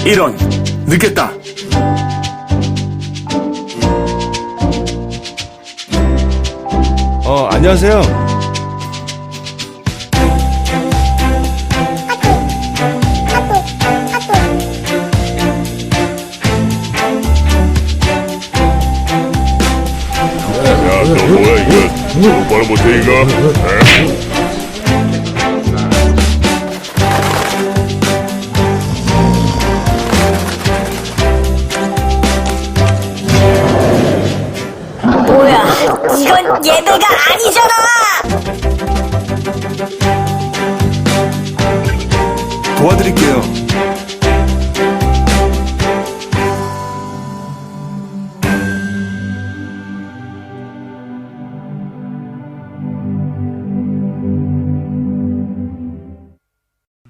이런, 늦겠다. 안녕하세요. 야, 너 뭐야 이거? 똑바로 못해 이거? 뭐야, 이건 예배가 아니잖아! 도와드릴게요.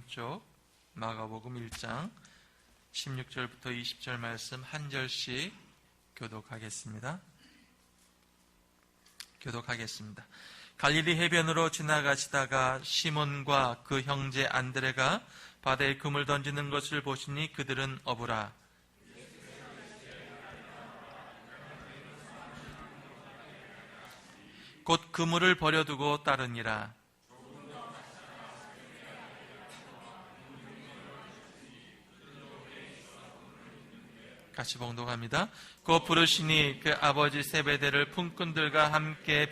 쪽 마가복음 1장 16절부터 20절 말씀 한 절씩 교독하겠습니다. 갈릴리 해변으로 지나가시다가 시몬과 그 형제 안드레가 바다에 금을 던지는 것을 보시니 그들은 어부라. 곧 그물을 버려두고 따르니라. 같이 봉독합니다. 곧 부르시니 그 아버지 세베대를 품꾼들과 함께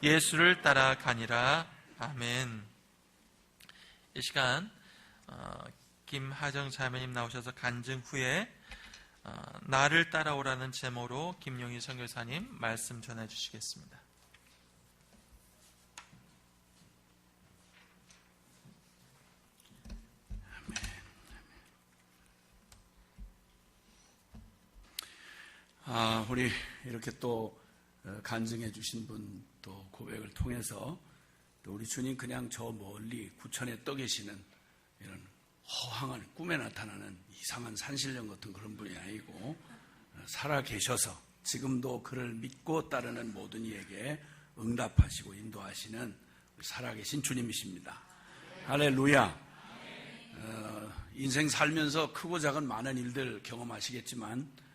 예수를 따라가니라. 아멘. 이 시간 김하정 자매님 나오셔서 간증 후에 나를 따라오라는 제목으로 김용희 선교사님 말씀 전해 주시겠습니다. 우리 이렇게 또 간증해 주신 분 또 고백을 통해서 또 우리 주님 그냥 저 멀리 구천에 떠 계시는 이런 허황한 꿈에 나타나는 이상한 산신령 같은 그런 분이 아니고 살아 계셔서 지금도 그를 믿고 따르는 모든 이에게 응답하시고 인도하시는 살아계신 주님이십니다. 할렐루야. 인생 살면서 크고 작은 많은 일들 경험하시겠지만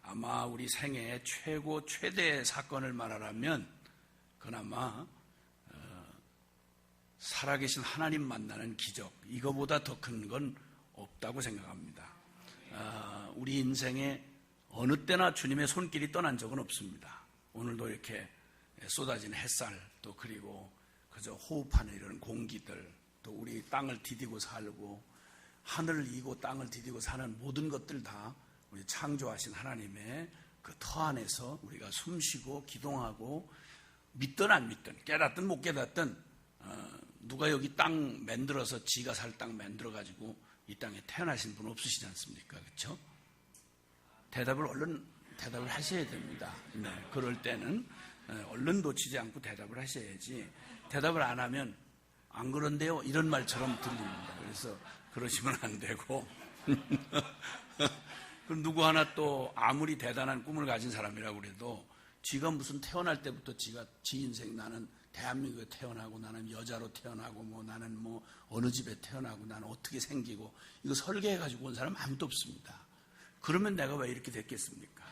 아마 우리 생애 최고 최대의 사건을 말하라면 그나마 살아계신 하나님 만나는 기적, 이거보다 더 큰 건 없다고 생각합니다. 우리 인생에 어느 때나 주님의 손길이 떠난 적은 없습니다. 오늘도 이렇게 쏟아진 햇살, 또 그리고 그저 호흡하는 이런 공기들, 또 우리 땅을 디디고 살고 하늘을 이고 땅을 디디고 사는 모든 것들 다 우리 창조하신 하나님의 그 터 안에서 우리가 숨쉬고 기동하고 믿든 안 믿든 깨닫든 못 깨닫든 누가 여기 땅 만들어서 지가 살 땅 만들어 가지고 이 땅에 태어나신 분 없으시지 않습니까? 그렇죠? 얼른 대답을 하셔야 됩니다. 네, 그럴 때는 얼른 놓치지 않고 대답을 하셔야지, 대답을 안 하면 안 그런데요 이런 말처럼 들립니다. 그래서 그러시면 안 되고 그럼 누구 하나 또 아무리 대단한 꿈을 가진 사람이라고 그래도 지가 무슨 태어날 때부터 지 인생 나는 대한민국에 태어나고 나는 여자로 태어나고 뭐 나는 뭐 어느 집에 태어나고 나는 어떻게 생기고 이거 설계해가지고 온 사람 아무도 없습니다. 그러면 내가 왜 이렇게 됐겠습니까?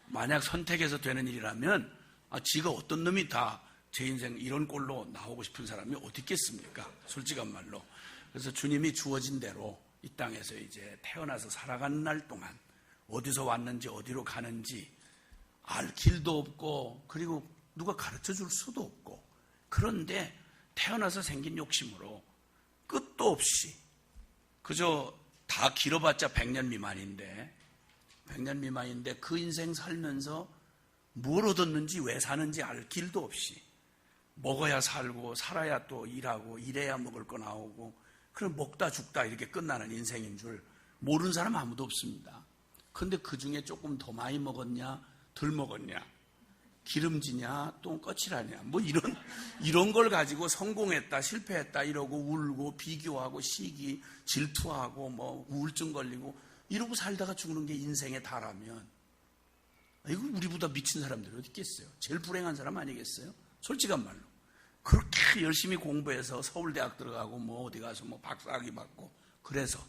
만약 선택해서 되는 일이라면 지가 어떤 놈이 다 제 인생 이런 꼴로 나오고 싶은 사람이 어디 있겠습니까? 솔직한 말로. 그래서 주님이 주어진 대로 이 땅에서 이제 태어나서 살아가는 날 동안 어디서 왔는지 어디로 가는지 알 길도 없고 그리고 누가 가르쳐 줄 수도 없고, 그런데 태어나서 생긴 욕심으로 끝도 없이 그저 다 길어봤자 100년 미만인데 그 인생 살면서 뭘 얻었는지 왜 사는지 알 길도 없이 먹어야 살고 살아야 또 일하고 일해야 먹을 거 나오고 그럼 먹다 죽다 이렇게 끝나는 인생인 줄 모르는 사람 아무도 없습니다. 그런데 그 중에 조금 더 많이 먹었냐 덜 먹었냐 기름지냐 똥꺼칠하냐 뭐 이런 걸 가지고 성공했다 실패했다 이러고 울고 비교하고 시기 질투하고 뭐 우울증 걸리고 이러고 살다가 죽는 게 인생의 다라면 이거 우리보다 미친 사람들이 어디 있겠어요? 제일 불행한 사람 아니겠어요? 솔직한 말로. 그렇게 열심히 공부해서 서울대학 들어가고 뭐 어디 가서 뭐 박사학위 받고 그래서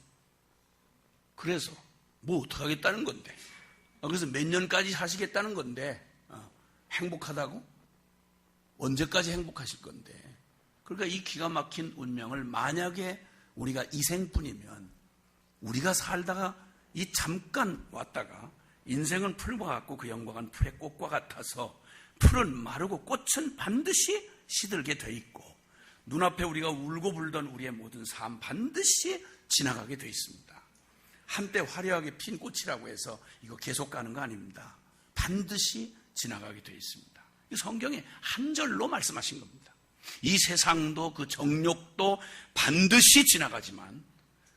뭐 어떡하겠다는 건데. 그래서 몇 년까지 사시겠다는 건데 행복하다고? 언제까지 행복하실 건데. 그러니까 이 기가 막힌 운명을 만약에 우리가 이생뿐이면 우리가 살다가 이 잠깐 왔다가 인생은 풀과 같고 그 영광은 풀의 꽃과 같아서 풀은 마르고 꽃은 반드시 시들게 돼 있고 눈앞에 우리가 울고 불던 우리의 모든 삶 반드시 지나가게 돼 있습니다. 한때 화려하게 핀 꽃이라고 해서 이거 계속 가는 거 아닙니다. 반드시 지나가게 돼 있습니다. 성경에 한 절로 말씀하신 겁니다. 이 세상도 그 정욕도 반드시 지나가지만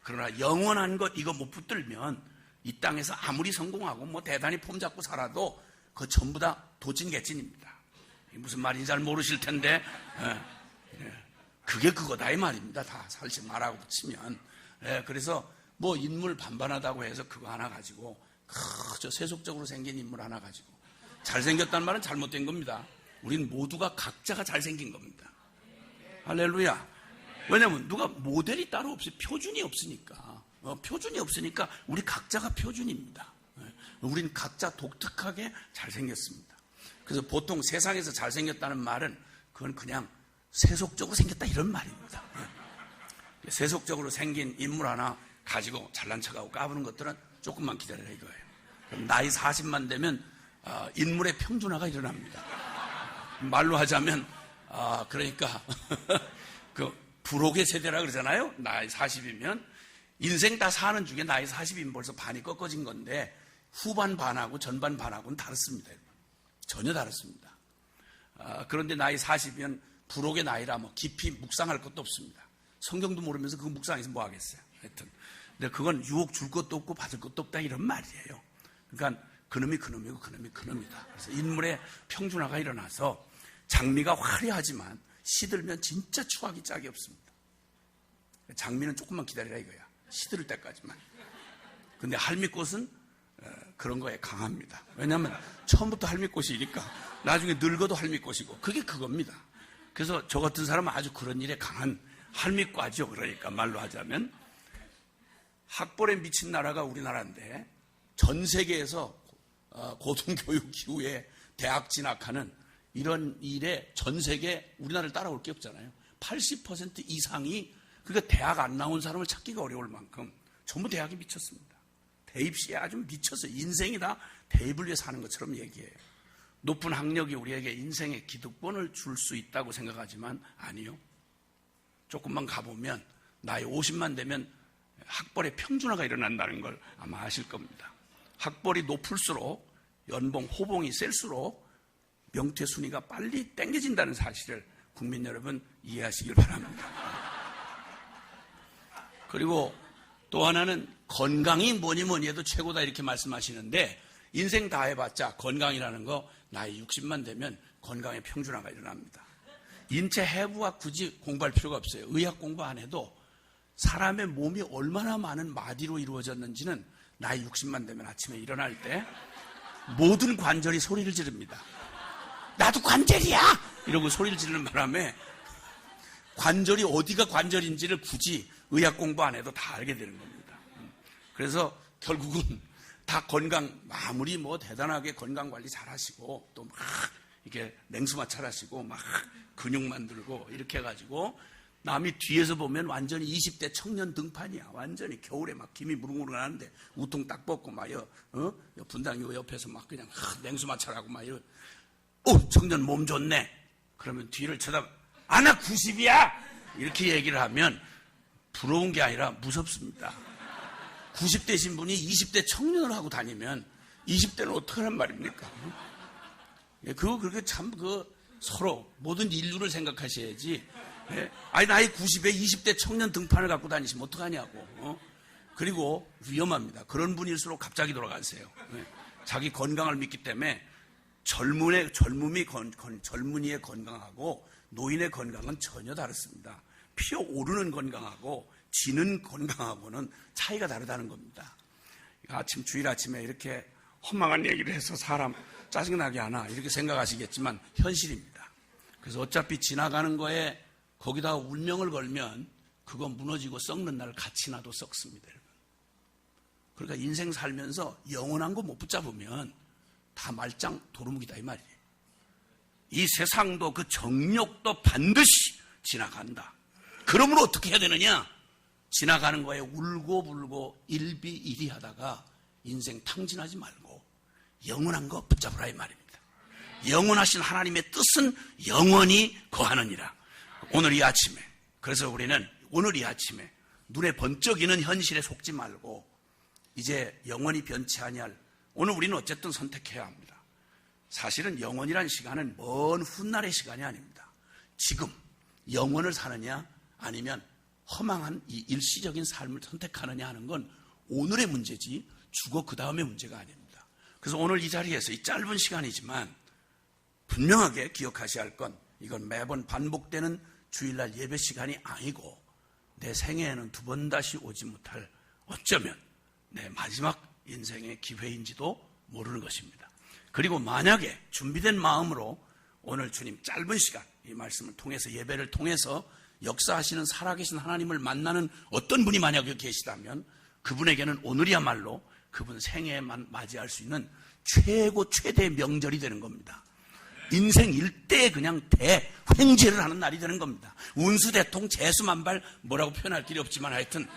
그러나 영원한 것 이거 못 붙들면 이 땅에서 아무리 성공하고 뭐 대단히 폼 잡고 살아도 그거 전부 다 도찐개찐입니다. 무슨 말인지 잘 모르실 텐데 그게 그거다 이 말입니다. 다 사실 말하고 붙이면. 그래서 뭐 인물 반반하다고 해서 그거 하나 가지고 저 세속적으로 생긴 인물 하나 가지고 잘생겼다는 말은 잘못된 겁니다. 우린 모두가 각자가 잘생긴 겁니다. 할렐루야. 왜냐하면 누가 모델이 따로 없이 표준이 없으니까 표준이 없으니까 우리 각자가 표준입니다. 우린 각자 독특하게 잘생겼습니다. 그래서 보통 세상에서 잘생겼다는 말은 그건 그냥 세속적으로 생겼다 이런 말입니다. 세속적으로 생긴 인물 하나 가지고 잘난 척하고 까부는 것들은 조금만 기다려라 이거예요. 그럼 나이 40만 되면 인물의 평준화가 일어납니다. 말로 하자면 그러니까 그 부록의 세대라 그러잖아요. 나이 40이면 인생 다 사는 중에 나이 40이면 벌써 반이 꺾어진 건데 후반 반하고 전반 반하고는 다릅니다. 전혀 다릅니다. 그런데 나이 40이면 부록의 나이라 뭐 깊이 묵상할 것도 없습니다. 성경도 모르면서 그 묵상에서 뭐 하겠어요. 하여튼 근데 그건 유혹 줄 것도 없고 받을 것도 없다 이런 말이에요. 그러니까 그놈이 그놈이고 그놈이 그놈이다. 그래서 인물의 평준화가 일어나서 장미가 화려하지만 시들면 진짜 추하기 짝이 없습니다. 장미는 조금만 기다리라 이거야. 시들 때까지만. 근데 할미꽃은 그런 거에 강합니다. 왜냐하면 처음부터 할미꽃이니까 나중에 늙어도 할미꽃이고 그게 그겁니다. 그래서 저 같은 사람은 아주 그런 일에 강한 할미과죠. 그러니까 말로 하자면 학벌에 미친 나라가 우리나라인데 전 세계에서 고등교육 이후에 대학 진학하는 이런 일에 전 세계 우리나라를 따라올 게 없잖아요. 80% 이상이 그러니까 대학 안 나온 사람을 찾기가 어려울 만큼 전부 대학에 미쳤습니다. 대입시에 아주 미쳐서 인생이 다 대입을 위해 사는 것처럼 얘기해요. 높은 학력이 우리에게 인생의 기득권을 줄 수 있다고 생각하지만 아니요. 조금만 가보면 나이 50만 되면 학벌의 평준화가 일어난다는 걸 아마 아실 겁니다. 학벌이 높을수록 연봉, 호봉이 셀수록 명퇴 순위가 빨리 땡겨진다는 사실을 국민 여러분 이해하시길 바랍니다. 그리고 또 하나는 건강이 뭐니 해도 최고다 이렇게 말씀하시는데 인생 다 해봤자 건강이라는 거 나이 60만 되면 건강의 평준화가 일어납니다. 인체 해부학 굳이 공부할 필요가 없어요. 의학 공부 안 해도 사람의 몸이 얼마나 많은 마디로 이루어졌는지는 나이 60만 되면 아침에 일어날 때 모든 관절이 소리를 지릅니다. 나도 관절이야! 이러고 소리를 지르는 바람에 관절이 어디가 관절인지를 굳이 의학 공부 안 해도 다 알게 되는 겁니다. 그래서 결국은 다 건강, 아무리 뭐 대단하게 건강 관리 잘 하시고 또 막 이렇게 냉수마찰 하시고 막 근육 만들고 이렇게 해가지고 남이 뒤에서 보면 완전히 20대 청년 등판이야. 완전히 겨울에 막 김이 무릉무릉 하는데 우통 딱 벗고 막 분당 요 옆에서 막 그냥 냉수마찰하고 막 청년 몸 좋네. 그러면 뒤를 쳐다 나 90이야 이렇게 얘기를 하면 부러운 게 아니라 무섭습니다. 90대신 분이 20대 청년을 하고 다니면 20대는 어떡하란 말입니까? 그거 그렇게 참 서로 모든 인류를 생각하셔야지. 나이 90에 20대 청년 등판을 갖고 다니시면 어떡하냐고. 그리고 위험합니다. 그런 분일수록 갑자기 돌아가세요. 자기 건강을 믿기 때문에 젊은이의 건강하고 노인의 건강은 전혀 다릅니다. 피어오르는 건강하고 지는 건강하고는 차이가 다르다는 겁니다. 아침 주일 아침에 이렇게 허망한 얘기를 해서 사람 짜증나게 하나 이렇게 생각하시겠지만 현실입니다. 그래서 어차피 지나가는 거에 거기다가 운명을 걸면 그거 무너지고 썩는 날 같이 나도 썩습니다. 여러분. 그러니까 인생 살면서 영원한 거 못 붙잡으면 다 말짱 도루묵이다 이 말이에요. 이 세상도 그 정욕도 반드시 지나간다. 그러므로 어떻게 해야 되느냐? 지나가는 거에 울고불고 일비일이하다가 인생 탕진하지 말고 영원한 거 붙잡으라 이 말입니다. 영원하신 하나님의 뜻은 영원히 거하느니라. 오늘 이 아침에, 그래서 우리는 오늘 이 아침에 눈에 번쩍이는 현실에 속지 말고 이제 영원히 변치 아니할, 오늘 우리는 어쨌든 선택해야 합니다. 사실은 영원이란 시간은 먼 훗날의 시간이 아닙니다. 지금 영원을 사느냐 아니면 허망한 이 일시적인 삶을 선택하느냐 하는 건 오늘의 문제지 죽어 그 다음의 문제가 아닙니다. 그래서 오늘 이 자리에서 이 짧은 시간이지만 분명하게 기억하셔야 할 건, 이건 매번 반복되는 주일날 예배 시간이 아니고 내 생애에는 두 번 다시 오지 못할, 어쩌면 내 마지막 인생의 기회인지도 모르는 것입니다. 그리고 만약에 준비된 마음으로 오늘 주님 짧은 시간 이 말씀을 통해서, 예배를 통해서 역사하시는 살아계신 하나님을 만나는 어떤 분이 만약에 계시다면 그분에게는 오늘이야말로 그분 생애에만 맞이할 수 있는 최대의 명절이 되는 겁니다. 인생 일대에 그냥 대횡재를 하는 날이 되는 겁니다. 운수대통 재수만발, 뭐라고 표현할 길이 없지만 하여튼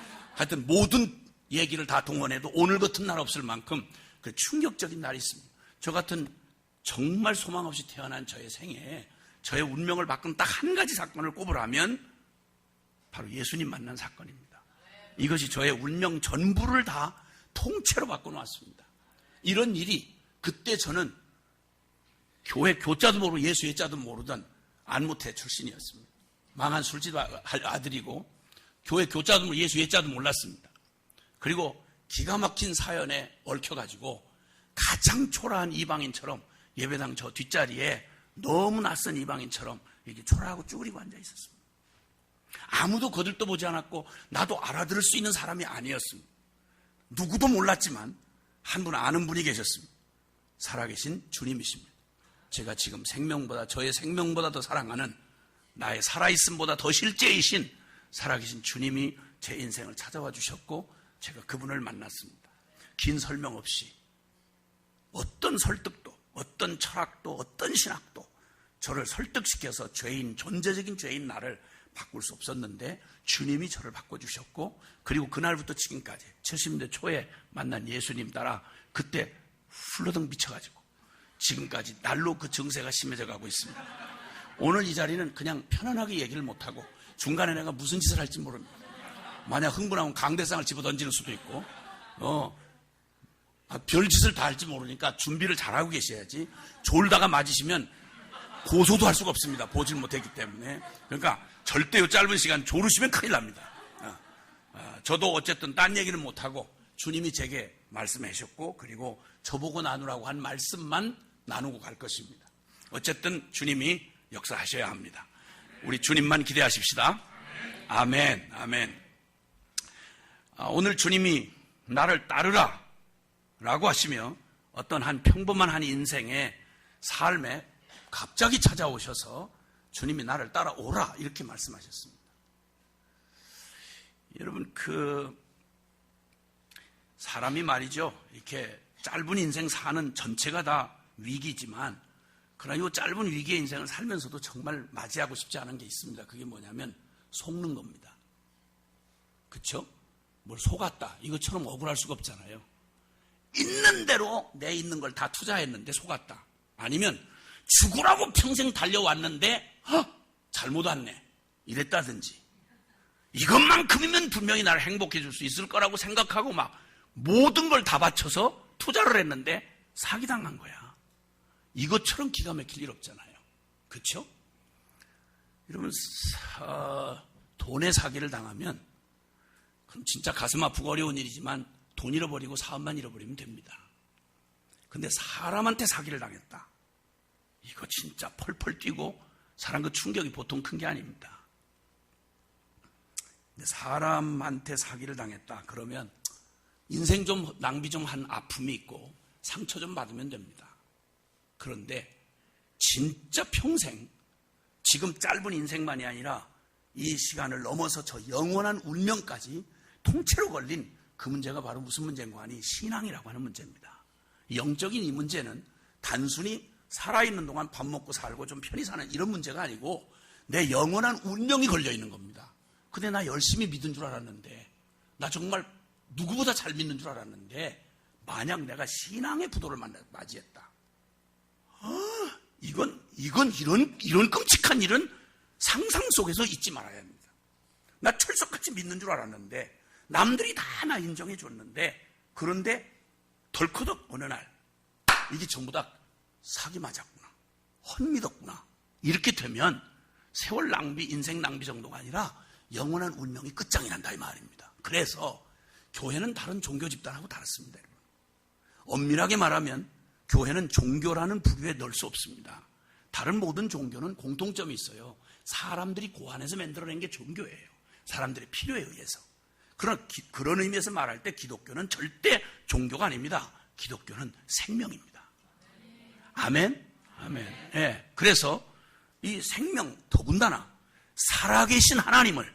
모든 얘기를 다 동원해도 오늘 같은 날 없을 만큼 그 충격적인 날이 있습니다. 저 같은 정말 소망 없이 태어난 저의 생애에 저의 운명을 바꾼 딱 한 가지 사건을 꼽으라면 바로 예수님 만난 사건입니다. 이것이 저의 운명 전부를 다 통째로 바꿔놓았습니다. 이런 일이, 그때 저는 교회 교자도 모르고 예수 예자도 모르던 안무태 출신이었습니다. 망한 술집 아들이고 교회 교자도 모르고 예수 예자도 몰랐습니다. 그리고 기가 막힌 사연에 얽혀가지고 가장 초라한 이방인처럼 예배당 저 뒷자리에 너무 낯선 이방인처럼 이렇게 초라하고 쭈그리고 앉아 있었습니다. 아무도 거들떠 보지 않았고 나도 알아들을 수 있는 사람이 아니었습니다. 누구도 몰랐지만 한 분 아는 분이 계셨습니다. 살아계신 주님이십니다. 제가 지금 저의 생명보다 더 사랑하는, 나의 살아있음보다 더 실제이신 살아계신 주님이 제 인생을 찾아와 주셨고 제가 그분을 만났습니다. 긴 설명 없이 어떤 설득도, 어떤 철학도, 어떤 신학도 저를 설득시켜서 존재적인 죄인 나를 바꿀 수 없었는데 주님이 저를 바꿔주셨고, 그리고 그날부터 지금까지 70년대 초에 만난 예수님 따라 그때 훌러덩 미쳐가지고 지금까지 날로 그 증세가 심해져 가고 있습니다. 오늘 이 자리는 그냥 편안하게 얘기를 못하고 중간에 내가 무슨 짓을 할지 모릅니다. 만약 흥분하면 강대상을 집어던지는 수도 있고 별짓을 다 할지 모르니까 준비를 잘하고 계셔야지. 졸다가 맞으시면 고소도 할 수가 없습니다. 보질 못했기 때문에. 그러니까 절대 이 짧은 시간 졸으시면 큰일 납니다. 저도 어쨌든 딴 얘기는 못하고 주님이 제게 말씀해 주셨고 그리고 저보고 나누라고 한 말씀만 나누고 갈 것입니다. 어쨌든 주님이 역사하셔야 합니다. 우리 주님만 기대하십시다. 아멘, 아멘. 오늘 주님이 나를 따르라 라고 하시며 어떤 한 평범한 한 인생의 삶에 갑자기 찾아오셔서 주님이 나를 따라오라 이렇게 말씀하셨습니다. 여러분, 사람이 말이죠, 이렇게 짧은 인생 사는 전체가 다 위기지만 그러나 이 짧은 위기의 인생을 살면서도 정말 맞이하고 싶지 않은 게 있습니다. 그게 뭐냐면 속는 겁니다. 그렇죠? 뭘 속았다 이것처럼 억울할 수가 없잖아요. 있는 대로 내 있는 걸 다 투자했는데 속았다. 아니면 죽으라고 평생 달려왔는데 잘못 왔네 이랬다든지, 이것만큼이면 분명히 나를 행복해 줄 수 있을 거라고 생각하고 막 모든 걸 다 바쳐서 투자를 했는데 사기당한 거야. 이것처럼 기가 막힐 일 없잖아요. 그렇죠? 여러분, 돈에 사기를 당하면 그럼 진짜 가슴 아프고 어려운 일이지만 돈 잃어버리고 사업만 잃어버리면 됩니다. 근데 사람한테 사기를 당했다. 이거 진짜 펄펄 뛰고 사람 그 충격이 보통 큰 게 아닙니다. 근데 사람한테 사기를 당했다. 그러면 인생 좀 낭비 좀 한 아픔이 있고 상처 좀 받으면 됩니다. 그런데 진짜 평생 지금 짧은 인생만이 아니라 이 시간을 넘어서 저 영원한 운명까지 통째로 걸린 그 문제가 바로 무슨 문제인가 하니 신앙이라고 하는 문제입니다. 영적인 이 문제는 단순히 살아있는 동안 밥 먹고 살고 좀 편히 사는 이런 문제가 아니고 내 영원한 운명이 걸려있는 겁니다. 근데 나 열심히 믿은 줄 알았는데, 나 정말 누구보다 잘 믿는 줄 알았는데, 만약 내가 신앙의 부도를 맞이했다. 이건 이런 끔찍한 일은 상상 속에서 잊지 말아야 합니다. 나 철석같이 믿는 줄 알았는데, 남들이 다 나 인정해 줬는데, 그런데 덜커덕 어느 날 이게 전부 다 사기 맞았구나, 헛믿었구나, 이렇게 되면 세월 낭비, 인생 낭비 정도가 아니라 영원한 운명이 끝장이 난다 이 말입니다. 그래서 교회는 다른 종교 집단하고 다릅니다. 여러분. 엄밀하게 말하면 교회는 종교라는 부류에 넣을 수 없습니다. 다른 모든 종교는 공통점이 있어요. 사람들이 고안해서 만들어낸 게 종교예요. 사람들의 필요에 의해서. 그런 의미에서 말할 때 기독교는 절대 종교가 아닙니다. 기독교는 생명입니다. 아멘? 아멘. 예. 그래서 이 생명, 더군다나 살아계신 하나님을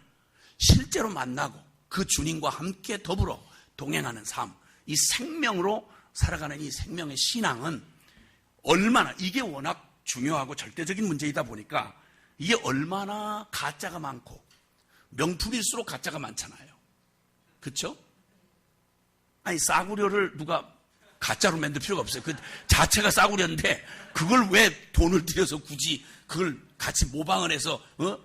실제로 만나고 그 주님과 함께 더불어 동행하는 삶, 이 생명으로 살아가는 이 생명의 신앙은 얼마나, 이게 워낙 중요하고 절대적인 문제이다 보니까 이게 얼마나 가짜가 많고 명품일수록 가짜가 많잖아요. 그렇죠? 아니 싸구려를 누가 가짜로 만들 필요가 없어요. 그 자체가 싸구려인데 그걸 왜 돈을 들여서 굳이 그걸 같이 모방을 해서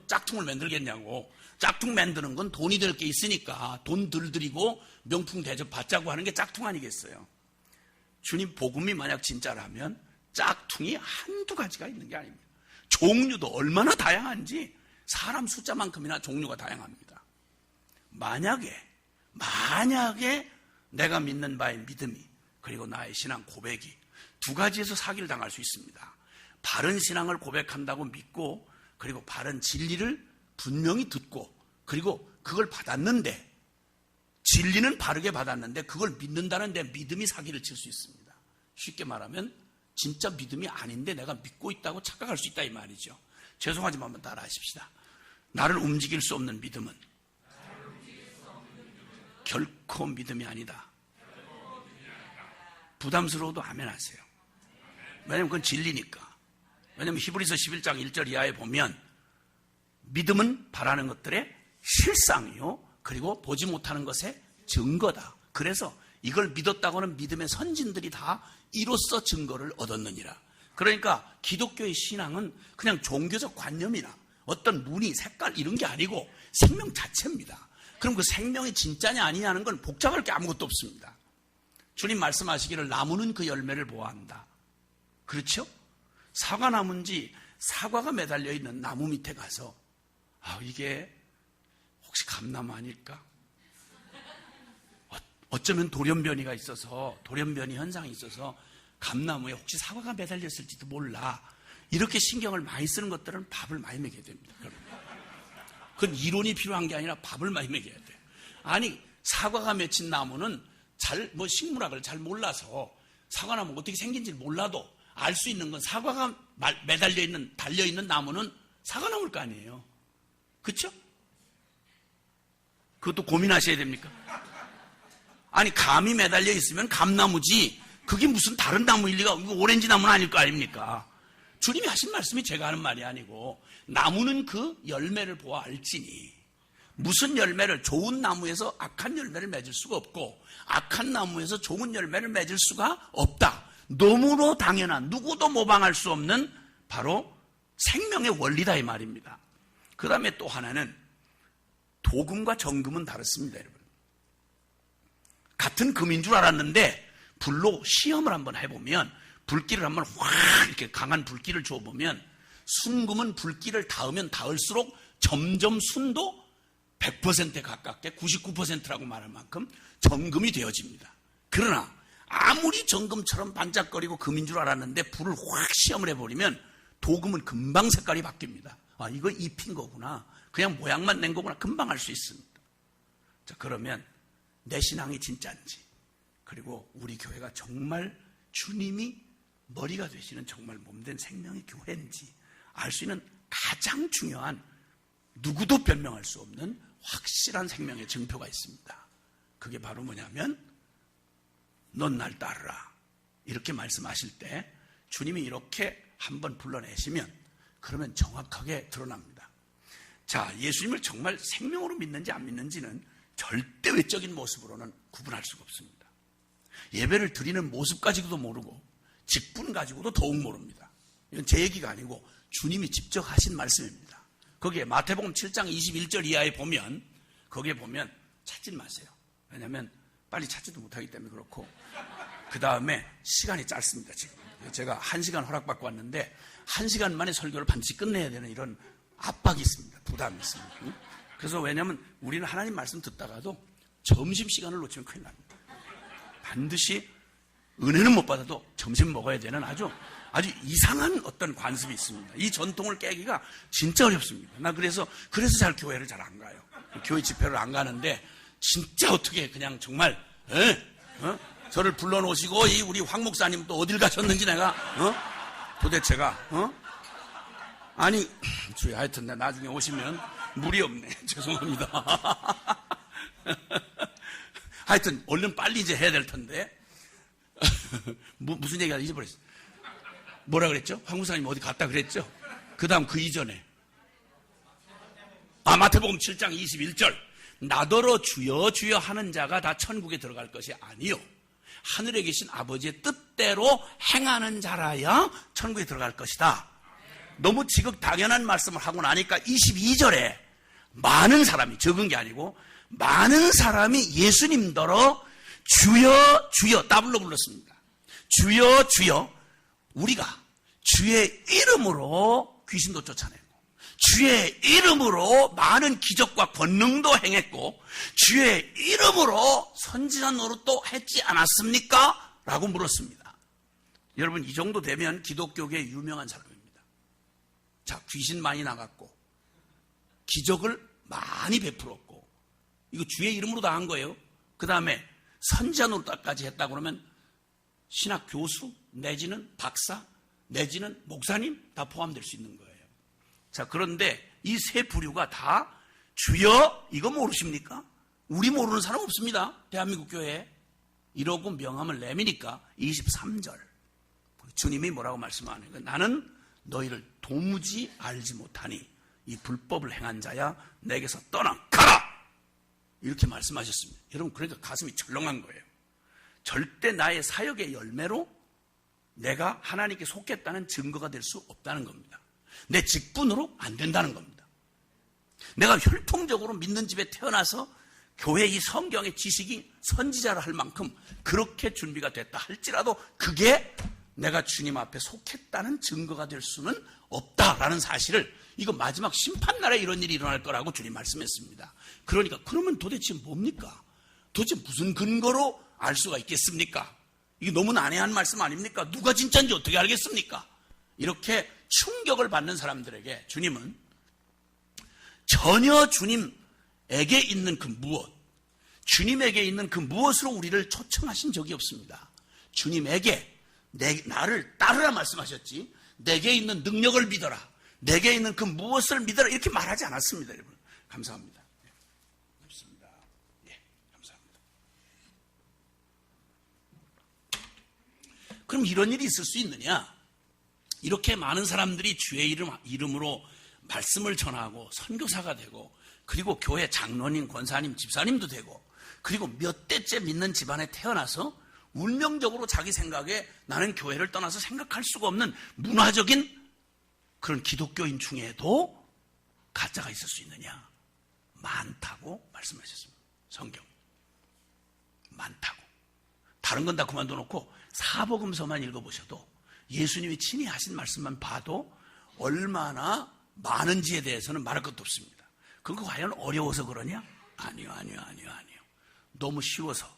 짝퉁을 만들겠냐고. 짝퉁 만드는 건 돈이 될 게 있으니까 돈 덜 들이고 명품 대접 받자고 하는 게 짝퉁 아니겠어요? 주님 복음이 만약 진짜라면 짝퉁이 한두 가지가 있는 게 아닙니다. 종류도 얼마나 다양한지 사람 숫자만큼이나 종류가 다양합니다. 만약에 내가 믿는 바의 믿음이 그리고 나의 신앙 고백이 두 가지에서 사기를 당할 수 있습니다. 바른 신앙을 고백한다고 믿고 그리고 바른 진리를 분명히 듣고 그리고 그걸 받았는데, 진리는 바르게 받았는데 그걸 믿는다는 내 믿음이 사기를 칠 수 있습니다. 쉽게 말하면 진짜 믿음이 아닌데 내가 믿고 있다고 착각할 수 있다 이 말이죠. 죄송하지만 한번 따라 하십시다. 나를 움직일 수 없는 믿음은 결코 믿음이 아니다. 부담스러워도 아멘 하세요. 왜냐하면 그건 진리니까. 왜냐하면 히브리서 11장 1절 이하에 보면 믿음은 바라는 것들의 실상이요 그리고 보지 못하는 것의 증거다. 그래서 이걸 믿었다고 하는 믿음의 선진들이 다 이로써 증거를 얻었느니라. 그러니까 기독교의 신앙은 그냥 종교적 관념이나 어떤 무늬, 색깔 이런 게 아니고 생명 자체입니다. 그럼 그 생명이 진짜냐 아니냐는 건 복잡할 게 아무것도 없습니다. 주님 말씀하시기를 나무는 그 열매를 보아한다. 그렇죠? 사과나무인지 사과가 매달려 있는 나무 밑에 가서 이게 혹시 감나무 아닐까? 어쩌면 돌연변이가 있어서, 돌연변이 현상이 있어서 감나무에 혹시 사과가 매달렸을지도 몰라. 이렇게 신경을 많이 쓰는 것들은 밥을 많이 먹여야 됩니다. 그건 이론이 필요한 게 아니라 밥을 많이 먹여야 돼요. 아니, 사과가 맺힌 나무는 식물학을 잘 몰라서 사과나무가 어떻게 생긴지 몰라도 알 수 있는 건 사과가 달려있는 나무는 사과나무일 거 아니에요. 그렇죠? 그것도 고민하셔야 됩니까? 아니, 감이 매달려 있으면 감나무지 그게 무슨 다른 나무일 리가, 이거 오렌지 나무는 아닐 거 아닙니까? 주님이 하신 말씀이 제가 하는 말이 아니고 나무는 그 열매를 보아 알지니, 무슨 열매를, 좋은 나무에서 악한 열매를 맺을 수가 없고 악한 나무에서 좋은 열매를 맺을 수가 없다. 너무나 당연한, 누구도 모방할 수 없는 바로 생명의 원리다 이 말입니다. 그 다음에 또 하나는 도금과 정금은 다릅니다. 여러분, 같은 금인 줄 알았는데 불로 시험을 한번 해보면, 불길을 한번 확 이렇게 강한 불길을 줘보면 순금은 불길을 닿으면 닿을수록 점점 순도 100%에 가깝게 99%라고 말할 만큼 정금이 되어집니다. 그러나 아무리 정금처럼 반짝거리고 금인 줄 알았는데 불을 확 시험을 해버리면 도금은 금방 색깔이 바뀝니다. 이거 입힌 거구나, 그냥 모양만 낸 거구나, 금방 알 수 있습니다. 자, 그러면 내 신앙이 진짜인지, 그리고 우리 교회가 정말 주님이 머리가 되시는 정말 몸된 생명의 교회인지 알 수 있는 가장 중요한 누구도 변명할 수 없는 확실한 생명의 증표가 있습니다. 그게 바로 뭐냐면 넌 날 따르라 이렇게 말씀하실 때 주님이 이렇게 한번 불러내시면 그러면 정확하게 드러납니다. 자, 예수님을 정말 생명으로 믿는지 안 믿는지는 절대 외적인 모습으로는 구분할 수가 없습니다. 예배를 드리는 모습 가지고도 모르고 직분 가지고도 더욱 모릅니다. 이건 제 얘기가 아니고 주님이 직접 하신 말씀입니다. 거기에 마태복음 7장 21절 이하에 보면 거기에 보면 찾지 마세요. 왜냐하면 빨리 찾지도 못하기 때문에 그렇고 그 다음에 시간이 짧습니다. 지금 제가 1시간 허락받고 왔는데 1시간 만에 설교를 반드시 끝내야 되는 이런 압박이 있습니다. 부담이 있습니다. 그래서 왜냐하면 우리는 하나님 말씀 듣다가도 점심시간을 놓치면 큰일 납니다. 반드시 은혜는 못 받아도 점심 먹어야 되는 아주 이상한 어떤 관습이 있습니다. 이 전통을 깨기가 진짜 어렵습니다. 나 그래서 잘 교회를 잘 안 가요. 교회 집회를 안 가는데 진짜 어떻게 그냥 정말 저를 불러놓으시고 이 우리 황 목사님 또 어딜 가셨는지 내가 도대체가 아니 주여 하여튼 나중에 오시면 물이 없네. 죄송합니다. 하여튼 얼른 빨리 이제 해야 될 텐데 무슨 얘기가 잊어버렸어요. 뭐라 그랬죠? 황 목사님 어디 갔다 그랬죠? 그 다음 그 이전에 마태복음 7장 21절 나더러 주여 주여 하는 자가 다 천국에 들어갈 것이 아니요 하늘에 계신 아버지의 뜻대로 행하는 자라야 천국에 들어갈 것이다. 너무 지극당연한 말씀을 하고 나니까 22절에 많은 사람이, 적은 게 아니고 많은 사람이 예수님더러 주여 주여 더블로 불렀습니다. 주여 주여, 우리가 주의 이름으로 귀신도 쫓아내고 주의 이름으로 많은 기적과 권능도 행했고 주의 이름으로 선지자 노릇도 했지 않았습니까? 라고 물었습니다. 여러분, 이 정도 되면 기독교계의 유명한 사람입니다. 자, 귀신 많이 나갔고 기적을 많이 베풀었고 이거 주의 이름으로 다 한 거예요. 그 다음에 선지자 노릇까지 했다 그러면 신학 교수 내지는 박사 내지는 목사님 다 포함될 수 있는 거예요. 자, 그런데 이 세 부류가 다 주여 이거 모르십니까? 우리 모르는 사람 없습니다. 대한민국 교회에. 이러고 명함을 내미니까 23절 주님이 뭐라고 말씀하는 거예요? 나는 너희를 도무지 알지 못하니 이 불법을 행한 자야 내게서 떠나가라 이렇게 말씀하셨습니다. 여러분, 그러니까 가슴이 철렁한 거예요. 절대 나의 사역의 열매로 내가 하나님께 속했다는 증거가 될 수 없다는 겁니다. 내 직분으로 안 된다는 겁니다. 내가 혈통적으로 믿는 집에 태어나서 교회 이 성경의 지식이 선지자를 할 만큼 그렇게 준비가 됐다 할지라도 그게 내가 주님 앞에 속했다는 증거가 될 수는 없다라는 사실을, 이거 마지막 심판날에 이런 일이 일어날 거라고 주님 말씀했습니다. 그러니까 그러면 도대체 뭡니까? 도대체 무슨 근거로 알 수가 있겠습니까? 이게 너무 난해한 말씀 아닙니까? 누가 진짜인지 어떻게 알겠습니까? 이렇게 충격을 받는 사람들에게 주님은 전혀 주님에게 있는 그 무엇, 주님에게 있는 그 무엇으로 우리를 초청하신 적이 없습니다. 주님에게 나를 따르라 말씀하셨지 내게 있는 능력을 믿어라, 내게 있는 그 무엇을 믿어라 이렇게 말하지 않았습니다. 여러분, 감사합니다. 없습니다. 예, 감사합니다. 그럼 이런 일이 있을 수 있느냐? 이렇게 많은 사람들이 주의 이름으로 말씀을 전하고 선교사가 되고 그리고 교회 장로님, 권사님, 집사님도 되고 그리고 몇 대째 믿는 집안에 태어나서 운명적으로 자기 생각에 나는 교회를 떠나서 생각할 수가 없는 문화적인 그런 기독교인 중에도 가짜가 있을 수 있느냐? 많다고 말씀하셨습니다. 성경. 많다고. 다른 건 다 그만둬 놓고 사복음서만 읽어보셔도 예수님이 친히 하신 말씀만 봐도 얼마나 많은지에 대해서는 말할 것도 없습니다. 그거 과연 어려워서 그러냐? 아니요. 너무 쉬워서,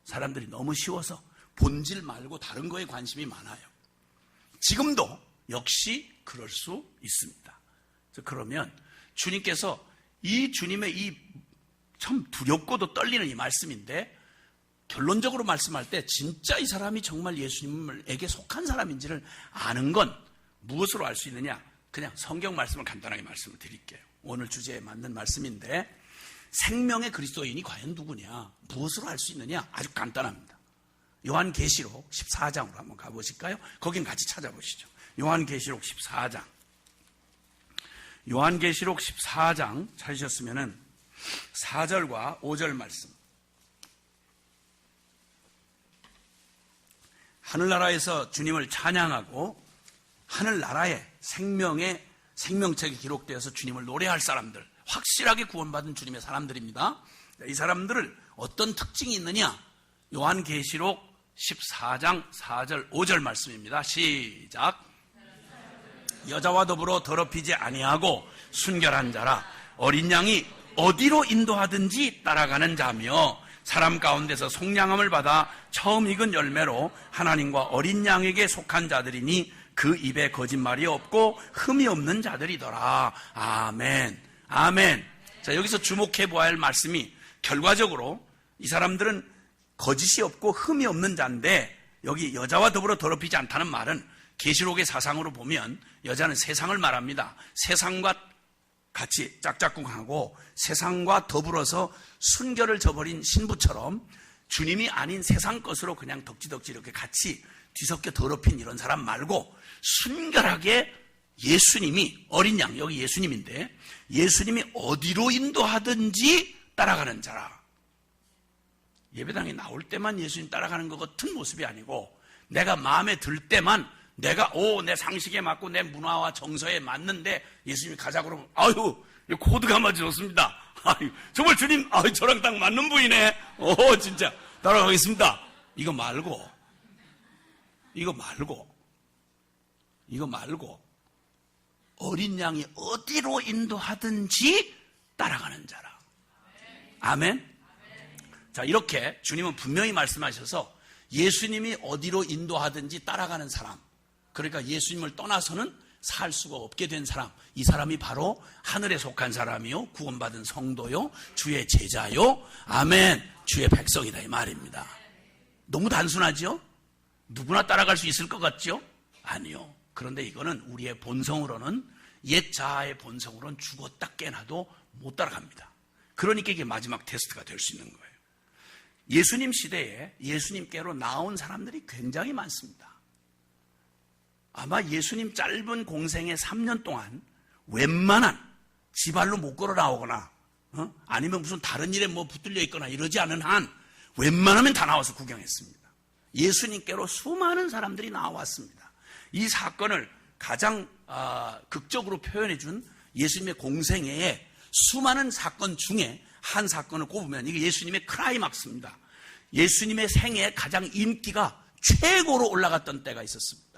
사람들이 너무 쉬워서 본질 말고 다른 거에 관심이 많아요. 지금도 역시 그럴 수 있습니다. 그러면 주님께서 이 주님의 이 참 두렵고도 떨리는 이 말씀인데 결론적으로 말씀할 때 진짜 이 사람이 정말 예수님에게 속한 사람인지를 아는 건 무엇으로 알 수 있느냐? 그냥 성경 말씀을 간단하게 말씀을 드릴게요. 오늘 주제에 맞는 말씀인데, 생명의 그리스도인이 과연 누구냐, 무엇으로 알 수 있느냐, 아주 간단합니다. 요한계시록 14장으로 한번 가보실까요? 거긴 같이 찾아보시죠. 요한계시록 14장. 요한계시록 14장 찾으셨으면은 4절과 5절 말씀. 하늘나라에서 주님을 찬양하고 하늘나라에 생명책이 기록되어서 주님을 노래할 사람들, 확실하게 구원받은 주님의 사람들입니다. 이 사람들을 어떤 특징이 있느냐? 요한계시록 14장 4절 5절 말씀입니다. 시작. 여자와 더불어 더럽히지 아니하고 순결한 자라, 어린 양이 어디로 인도하든지 따라가는 자며, 사람 가운데서 속량함을 받아 처음 익은 열매로 하나님과 어린 양에게 속한 자들이니 그 입에 거짓말이 없고 흠이 없는 자들이더라. 아멘. 아멘. 자, 여기서 주목해 보아야 할 말씀이, 결과적으로 이 사람들은 거짓이 없고 흠이 없는 자인데, 여기 여자와 더불어 더럽히지 않다는 말은 계시록의 사상으로 보면 여자는 세상을 말합니다. 세상과 같이 짝짝꿍하고 세상과 더불어서 순결을 저버린 신부처럼 주님이 아닌 세상 것으로 그냥 덕지덕지 이렇게 같이 뒤섞여 더럽힌 이런 사람 말고, 순결하게 예수님이, 어린 양, 여기 예수님인데 예수님이 어디로 인도하든지 따라가는 자라. 예배당에 나올 때만 예수님 따라가는 것 같은 모습이 아니고, 내가 마음에 들 때만, 내가 내 상식에 맞고 내 문화와 정서에 맞는데 예수님이 가자고 그러면, 아유, 코드가 맞으셨습니다. 아유, 정말 주님, 아유, 저랑 딱 맞는 분이네. 진짜 따라가겠습니다. 이거 말고 어린 양이 어디로 인도하든지 따라가는 자라. 아멘. 자, 이렇게 주님은 분명히 말씀하셔서 예수님이 어디로 인도하든지 따라가는 사람, 그러니까 예수님을 떠나서는 살 수가 없게 된 사람, 이 사람이 바로 하늘에 속한 사람이요, 구원받은 성도요, 주의 제자요, 아멘, 주의 백성이다, 이 말입니다. 너무 단순하죠? 누구나 따라갈 수 있을 것 같죠? 아니요. 그런데 이거는 우리의 본성으로는, 옛 자아의 본성으로는 죽었다 깨나도 못 따라갑니다. 그러니까 이게 마지막 테스트가 될 수 있는 거예요. 예수님 시대에 예수님께로 나온 사람들이 굉장히 많습니다. 아마 예수님 짧은 공생의 3년 동안 웬만한 지발로 못 걸어 나오거나 아니면 무슨 다른 일에 뭐 붙들려 있거나 이러지 않은 한 웬만하면 다 나와서 구경했습니다. 예수님께로 수많은 사람들이 나왔습니다. 이 사건을 가장 극적으로 표현해 준 예수님의 공생애에 수많은 사건 중에 한 사건을 꼽으면 이게 예수님의 클라이막스입니다. 예수님의 생애에 가장 인기가 최고로 올라갔던 때가 있었습니다.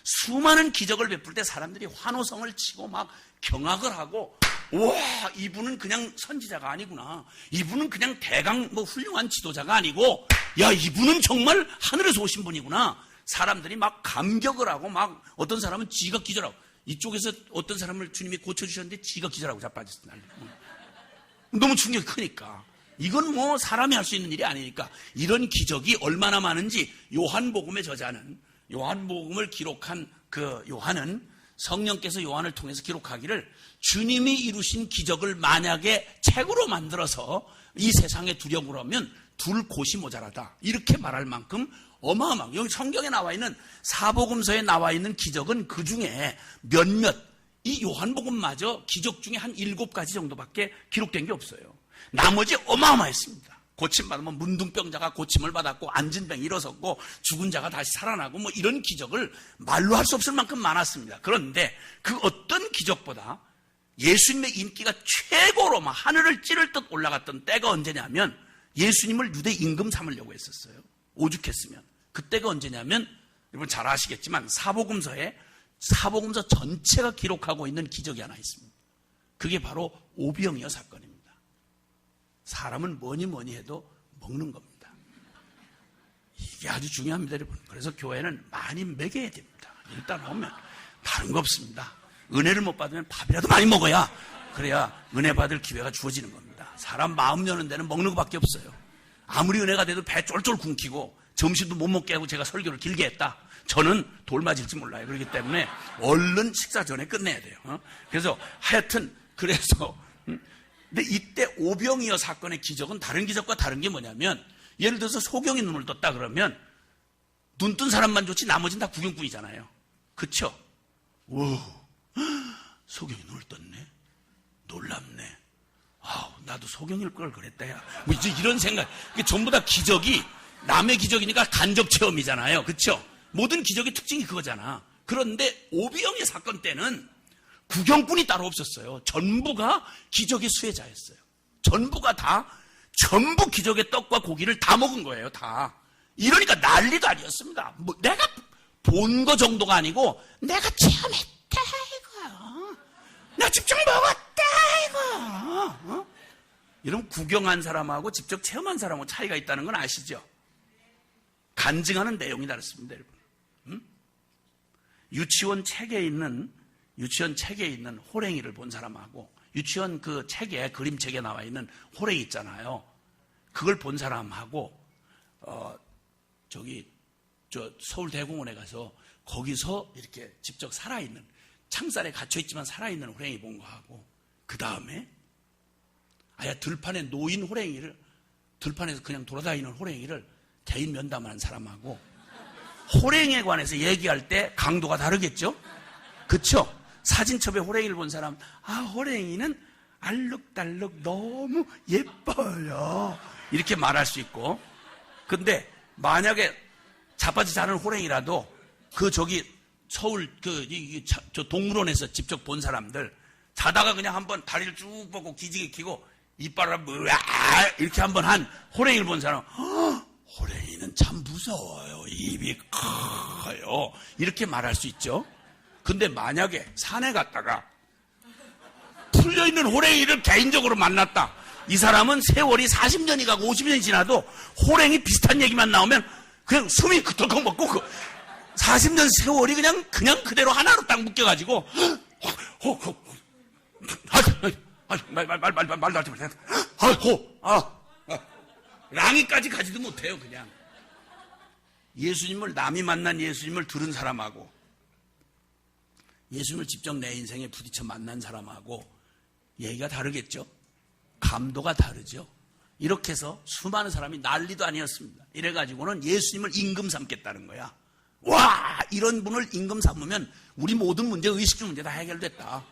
수많은 기적을 베풀 때 사람들이 환호성을 치고 막 경악을 하고, 와, 이분은 그냥 선지자가 아니구나, 이분은 그냥 대강 훌륭한 지도자가 아니고, 야, 이분은 정말 하늘에서 오신 분이구나, 사람들이 막 감격을 하고, 막 어떤 사람은 지가 기절하고, 이쪽에서 어떤 사람을 주님이 고쳐주셨는데 지가 기절하고 자빠졌어요. 너무 충격이 크니까. 이건 뭐 사람이 할 수 있는 일이 아니니까. 이런 기적이 얼마나 많은지 요한복음의 저자는, 요한복음을 기록한 그 요한은, 성령께서 요한을 통해서 기록하기를, 주님이 이루신 기적을 만약에 책으로 만들어서 이 세상에 두려고 하면 둘 곳이 모자라다, 이렇게 말할 만큼 어마어마한, 여기 성경에 나와 있는, 사복음서에 나와 있는 기적은 그 중에 몇몇, 이 요한복음마저 기적 중에 한 7가지 정도밖에 기록된 게 없어요. 나머지 어마어마했습니다. 고침받으면 문둥병자가 고침을 받았고, 앉은 병이 일어섰고, 죽은 자가 다시 살아나고, 뭐 이런 기적을 말로 할 수 없을 만큼 많았습니다. 그런데 그 어떤 기적보다 예수님의 인기가 최고로 막 하늘을 찌를 듯 올라갔던 때가 언제냐면, 예수님을 유대 임금 삼으려고 했었어요. 오죽했으면. 그때가 언제냐면, 여러분 잘 아시겠지만 사복음서 전체가 기록하고 있는 기적이 하나 있습니다. 그게 바로 오병이어 사건입니다. 사람은 뭐니 해도 먹는 겁니다. 이게 아주 중요합니다, 여러분. 그래서 교회는 많이 먹여야 됩니다. 일단 오면 다른 거 없습니다. 은혜를 못 받으면 밥이라도 많이 먹어야, 그래야 은혜 받을 기회가 주어지는 겁니다. 사람 마음 여는 데는 먹는 것밖에 없어요. 아무리 은혜가 돼도 배 쫄쫄 굶기고 점심도 못 먹게 하고 제가 설교를 길게 했다, 저는 돌 맞을지 몰라요. 그렇기 때문에 얼른 식사 전에 끝내야 돼요. 그래서 하여튼 그래서 근데 이때 오병이어 사건의 기적은 다른 기적과 다른 게 뭐냐면 예를 들어서 소경이 눈을 떴다 그러면 눈 뜬 사람만 좋지 나머지는 다 구경꾼이잖아요. 그쵸? 오, 소경이 눈을 떴네. 놀랍네. 아우, 나도 소경일 걸 그랬다, 야. 뭐 이제 이런 생각. 이게 전부 다 기적이 남의 기적이니까 간접 체험이잖아요. 그쵸? 모든 기적의 특징이 그거잖아. 그런데 오병이어 사건 때는 구경꾼이 따로 없었어요. 전부가 기적의 수혜자였어요. 전부 기적의 떡과 고기를 다 먹은 거예요, 다. 이러니까 난리도 아니었습니다. 뭐 내가 본 거 정도가 아니고 내가 체험했다 이거. 내가 직접 먹었다 이거. 여러분 구경한 사람하고 직접 체험한 사람하고 차이가 있다는 건 아시죠? 간증하는 내용이 다릅니다, 여러분. 유치원 책에 있는 호랭이를 본 사람하고 유치원 그 책에 그림책에 나와 있는 호랭이 있잖아요. 그걸 본 사람하고 서울대공원에 가서 거기서 이렇게 직접 살아있는 창살에 갇혀있지만 살아있는 호랭이 본 거하고 그 다음에 아예 들판에 놓인 호랭이를 들판에서 그냥 돌아다니는 호랭이를 개인 면담하는 사람하고 호랭이에 관해서 얘기할 때 강도가 다르겠죠? 그쵸? 사진첩에 호랭이를 본 사람, 호랭이는 알록달록 너무 예뻐요. 이렇게 말할 수 있고, 근데 만약에 자빠지 자는 호랭이라도 서울 저 동물원에서 직접 본 사람들 자다가 그냥 한번 다리를 쭉 뻗고 기지개 켜고 이빨을 이렇게 한번 한 호랭이를 본 사람, 호랭이는 참 무서워요. 입이 커요. 이렇게 말할 수 있죠. 근데 만약에 산에 갔다가 풀려있는 호랭이를 개인적으로 만났다. 이 사람은 세월이 40년이 가고 50년이 지나도 호랭이 비슷한 얘기만 나오면 그냥 숨이 끄덕끄덕 먹고 40년 세월이 그냥 그대로 하나로 딱 묶여가지고 말도 하지 마세요. 랑이까지 가지도 못해요. 그냥 예수님을 남이 만난 예수님을 들은 사람하고 예수님을 직접 내 인생에 부딪혀 만난 사람하고 얘기가 다르겠죠. 감도가 다르죠. 이렇게 해서 수많은 사람이 난리도 아니었습니다. 이래가지고는 예수님을 임금 삼겠다는 거야. 와, 이런 분을 임금 삼으면 우리 모든 문제, 의식주 문제 다 해결됐다.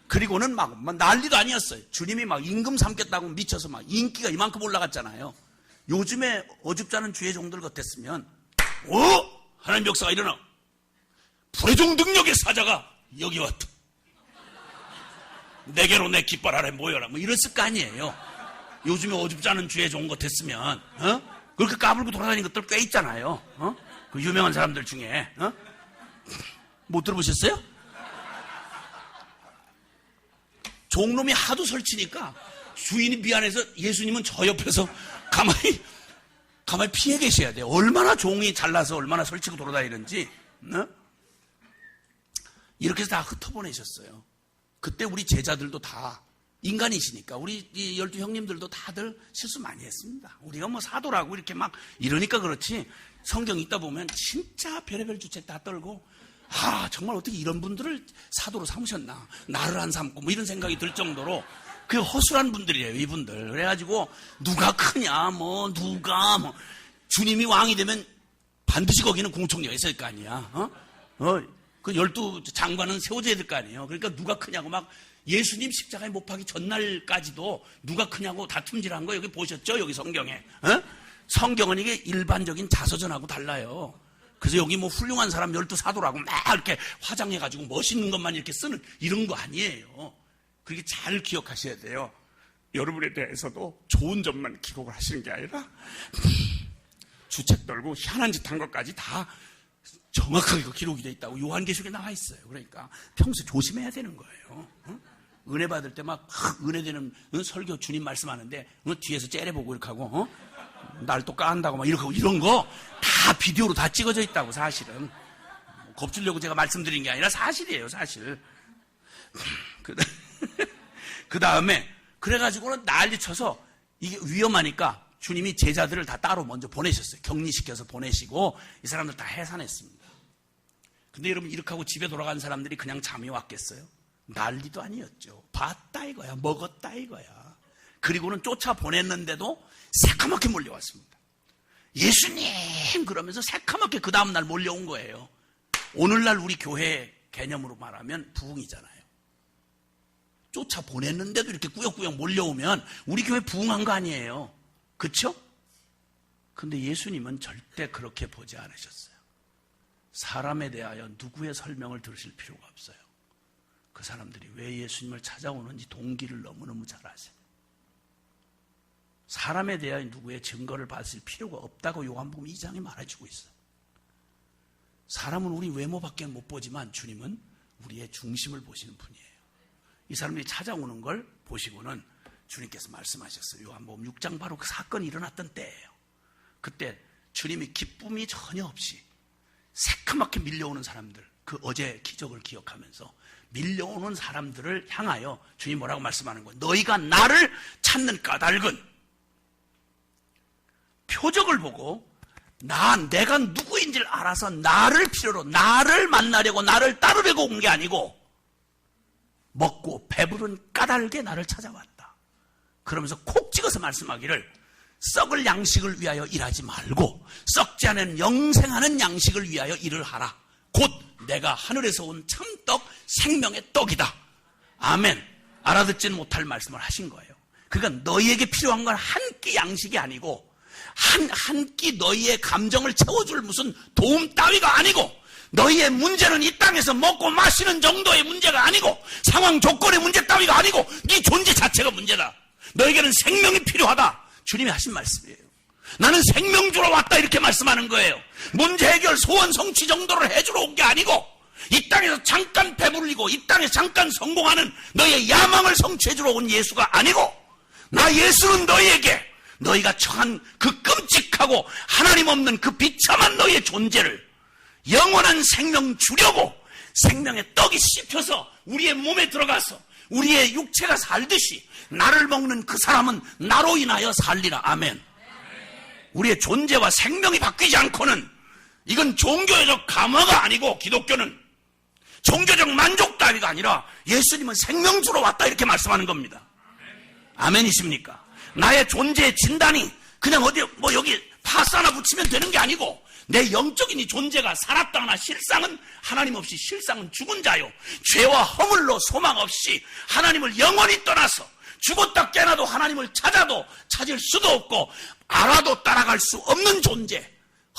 그리고는 막 난리도 아니었어요. 주님이 막 임금 삼겠다고 미쳐서 막 인기가 이만큼 올라갔잖아요. 요즘에 어줍잖은 주의 종들 같았으면 하나님 역사가 일어나. 불의종 능력의 사자가 여기 왔다. 내게로 내 깃발 아래 모여라. 뭐 이랬을 거 아니에요. 요즘에 어줍지 않은 주의 종것 했으면 그렇게 까불고 돌아다니는 것들 꽤 있잖아요. 그 유명한 사람들 중에 못 들어보셨어요? 종놈이 하도 설치니까 주인이 미안해서 예수님은 저 옆에서 가만히 피해 계셔야 돼요. 얼마나 종이 잘나서 얼마나 설치고 돌아다니는지. 이렇게 해서 다 흩어보내셨어요. 그때 우리 제자들도 다 인간이시니까 우리 12 형님들도 다들 실수 많이 했습니다. 우리가 뭐 사도라고 이렇게 막 이러니까 그렇지 성경 읽다 보면 진짜 별의별 주책 다 떨고 정말 어떻게 이런 분들을 사도로 삼으셨나, 나를 안 삼고 뭐 이런 생각이 들 정도로 그 허술한 분들이에요, 이분들. 그래가지고 누가 크냐 누가 주님이 왕이 되면 반드시 거기는 공청회가 있을 거 아니야. 그 12 장관은 세워져야 될 거 아니에요. 그러니까 누가 크냐고 막 예수님 십자가에 못 박기 전날까지도 누가 크냐고 다툼질한 거 여기 보셨죠? 여기 성경에. 성경은 이게 일반적인 자서전하고 달라요. 그래서 여기 뭐 훌륭한 사람 12 사도라고 막 이렇게 화장해가지고 멋있는 것만 이렇게 쓰는 이런 거 아니에요. 그렇게 잘 기억하셔야 돼요. 여러분에 대해서도 좋은 점만 기록을 하시는 게 아니라 주책 떨고 희한한 짓 한 것까지 다 정확하게 기록이 돼 있다고 요한계시록에 나와 있어요. 그러니까 평소에 조심해야 되는 거예요. 은혜 받을 때 막 은혜 되는 설교 주님 말씀하는데 뒤에서 째려보고 이렇게 하고 날 또 까한다고 막 이렇게 하고 이런 거 다 비디오로 다 찍어져 있다고. 사실은 겁주려고 제가 말씀드린 게 아니라 사실이에요. 사실. 그 다음에 그래가지고는 난리 쳐서 이게 위험하니까 주님이 제자들을 다 따로 먼저 보내셨어요. 격리시켜서 보내시고 이 사람들 다 해산했습니다. 근데 여러분 이렇게 하고 집에 돌아간 사람들이 그냥 잠이 왔겠어요? 난리도 아니었죠. 봤다 이거야. 먹었다 이거야. 그리고는 쫓아 보냈는데도 새카맣게 몰려왔습니다. 예수님 그러면서 새카맣게 그 다음날 몰려온 거예요. 오늘날 우리 교회 개념으로 말하면 부흥이잖아요. 쫓아 보냈는데도 이렇게 꾸역꾸역 몰려오면 우리 교회 부흥한 거 아니에요. 그렇죠? 근데 예수님은 절대 그렇게 보지 않으셨어요. 사람에 대하여 누구의 설명을 들으실 필요가 없어요. 그 사람들이 왜 예수님을 찾아오는지 동기를 너무너무 잘 아세요. 사람에 대하여 누구의 증거를 받을 필요가 없다고 요한복음 2장에 말해주고 있어요. 사람은 우리 외모밖에 못 보지만 주님은 우리의 중심을 보시는 분이에요. 이 사람들이 찾아오는 걸 보시고는 주님께서 말씀하셨어요. 요한복음 6장 바로 그 사건이 일어났던 때예요. 그때 주님이 기쁨이 전혀 없이 새카맣게 밀려오는 사람들, 그 어제 기적을 기억하면서 밀려오는 사람들을 향하여 주님 뭐라고 말씀하는 거예요? 너희가 나를 찾는 까닭은 표적을 보고 내가 누구인지를 알아서 나를 필요로 나를 만나려고 나를 따르려고 온 게 아니고 먹고 배부른 까닭에 나를 찾아왔다. 그러면서 콕 찍어서 말씀하기를 썩을 양식을 위하여 일하지 말고 썩지 않은 영생하는 양식을 위하여 일을 하라. 곧 내가 하늘에서 온 참떡 생명의 떡이다. 아멘. 알아듣지는 못할 말씀을 하신 거예요. 그러니까 너희에게 필요한 건 한 끼 양식이 아니고 한 끼 너희의 감정을 채워줄 무슨 도움 따위가 아니고 너희의 문제는 이 땅에서 먹고 마시는 정도의 문제가 아니고 상황 조건의 문제 따위가 아니고 네 존재 자체가 문제다. 너에게는 생명이 필요하다. 주님이 하신 말씀이에요. 나는 생명 주러 왔다 이렇게 말씀하는 거예요. 문제 해결 소원 성취 정도를 해주러 온 게 아니고 이 땅에서 잠깐 배불리고 이 땅에서 잠깐 성공하는 너희의 야망을 성취해주러 온 예수가 아니고 나 예수는 너희에게 너희가 처한 그 끔찍하고 하나님 없는 그 비참한 너희의 존재를 영원한 생명 주려고 생명의 떡이 씹혀서 우리의 몸에 들어가서 우리의 육체가 살듯이 나를 먹는 그 사람은 나로 인하여 살리라. 아멘. 우리의 존재와 생명이 바뀌지 않고는 이건 종교적 감화가 아니고 기독교는 종교적 만족 따위가 아니라 예수님은 생명 주러 왔다 이렇게 말씀하는 겁니다. 아멘이십니까? 나의 존재의 진단이 그냥 어디 여기 파스 하나 붙이면 되는 게 아니고 내 영적인 이 존재가 살았다 하나 실상은 하나님 없이 실상은 죽은 자요. 죄와 허물로 소망 없이 하나님을 영원히 떠나서 죽었다 깨나도 하나님을 찾아도 찾을 수도 없고 알아도 따라갈 수 없는 존재.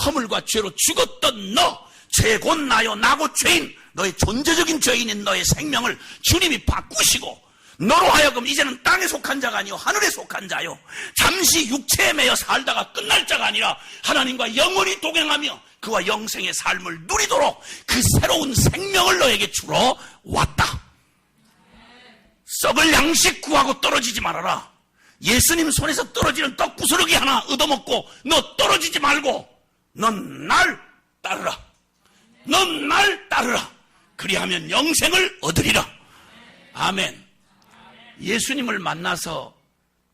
허물과 죄로 죽었던 너, 죄 곧 나요 나고 죄인, 너의 존재적인 죄인인 너의 생명을 주님이 바꾸시고 너로 하여금 이제는 땅에 속한 자가 아니요 하늘에 속한 자요 잠시 육체에 매여 살다가 끝날 자가 아니라 하나님과 영원히 동행하며 그와 영생의 삶을 누리도록 그 새로운 생명을 너에게 주러 왔다. 썩을 양식 구하고 떨어지지 말아라. 예수님 손에서 떨어지는 떡 부스러기 하나 얻어먹고 너 떨어지지 말고 넌 날 따르라. 넌 날 따르라. 그리하면 영생을 얻으리라. 아멘. 예수님을 만나서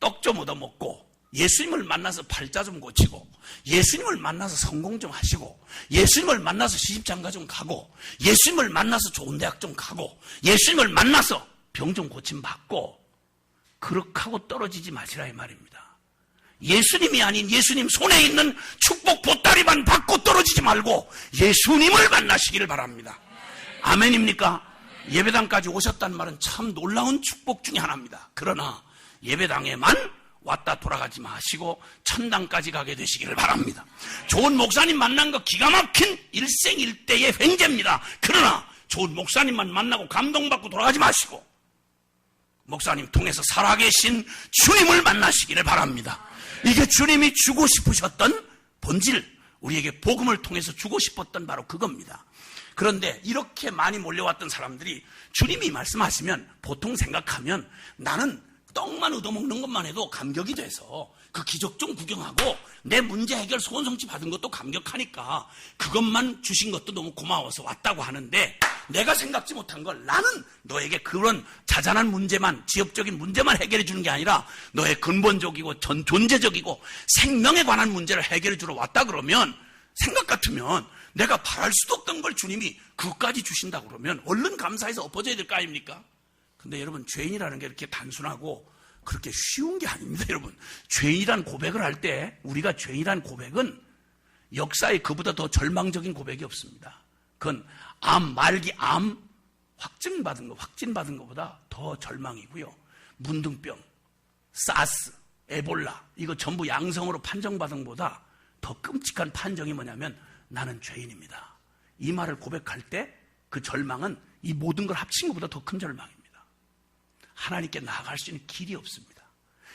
떡 좀 얻어먹고 예수님을 만나서 팔자 좀 고치고 예수님을 만나서 성공 좀 하시고 예수님을 만나서 시집장가 좀 가고 예수님을 만나서 좋은 대학 좀 가고 예수님을 만나서 병 좀 고침받고 그렇게 하고 떨어지지 마시라 이 말입니다. 예수님이 아닌 예수님 손에 있는 축복 보따리만 받고 떨어지지 말고 예수님을 만나시기를 바랍니다. 아멘입니까? 예배당까지 오셨다는 말은 참 놀라운 축복 중에 하나입니다. 그러나 예배당에만 왔다 돌아가지 마시고 천당까지 가게 되시기를 바랍니다. 좋은 목사님 만난 거 기가 막힌 일생일대의 횡재입니다. 그러나 좋은 목사님만 만나고 감동받고 돌아가지 마시고 목사님 통해서 살아계신 주님을 만나시기를 바랍니다. 이게 주님이 주고 싶으셨던 본질, 우리에게 복음을 통해서 주고 싶었던 바로 그겁니다. 그런데 이렇게 많이 몰려왔던 사람들이 주님이 말씀하시면 보통 생각하면 나는 떡만 얻어먹는 것만 해도 감격이 돼서 그 기적 좀 구경하고 내 문제 해결 소원 성취 받은 것도 감격하니까 그것만 주신 것도 너무 고마워서 왔다고 하는데 내가 생각지 못한 걸 나는 너에게 그런 자잘한 문제만 지역적인 문제만 해결해 주는 게 아니라 너의 근본적이고 존재적이고 생명에 관한 문제를 해결해 주러 왔다 그러면 생각 같으면 내가 바랄 수도 없던 걸 주님이 그것까지 주신다고 그러면 얼른 감사해서 엎어져야 될 거 아닙니까? 근데 여러분, 죄인이라는 게 이렇게 단순하고 그렇게 쉬운 게 아닙니다. 여러분, 죄인이란 고백을 할 때 우리가 죄인이란 고백은 역사에 그보다 더 절망적인 고백이 없습니다. 그건 말기 확진받은 것보다 더 절망이고요. 문둥병, 사스, 에볼라, 이거 전부 양성으로 판정받은 것보다 더 끔찍한 판정이 뭐냐면 나는 죄인입니다. 이 말을 고백할 때 그 절망은 이 모든 걸 합친 것보다 더 큰 절망입니다. 하나님께 나아갈 수 있는 길이 없습니다.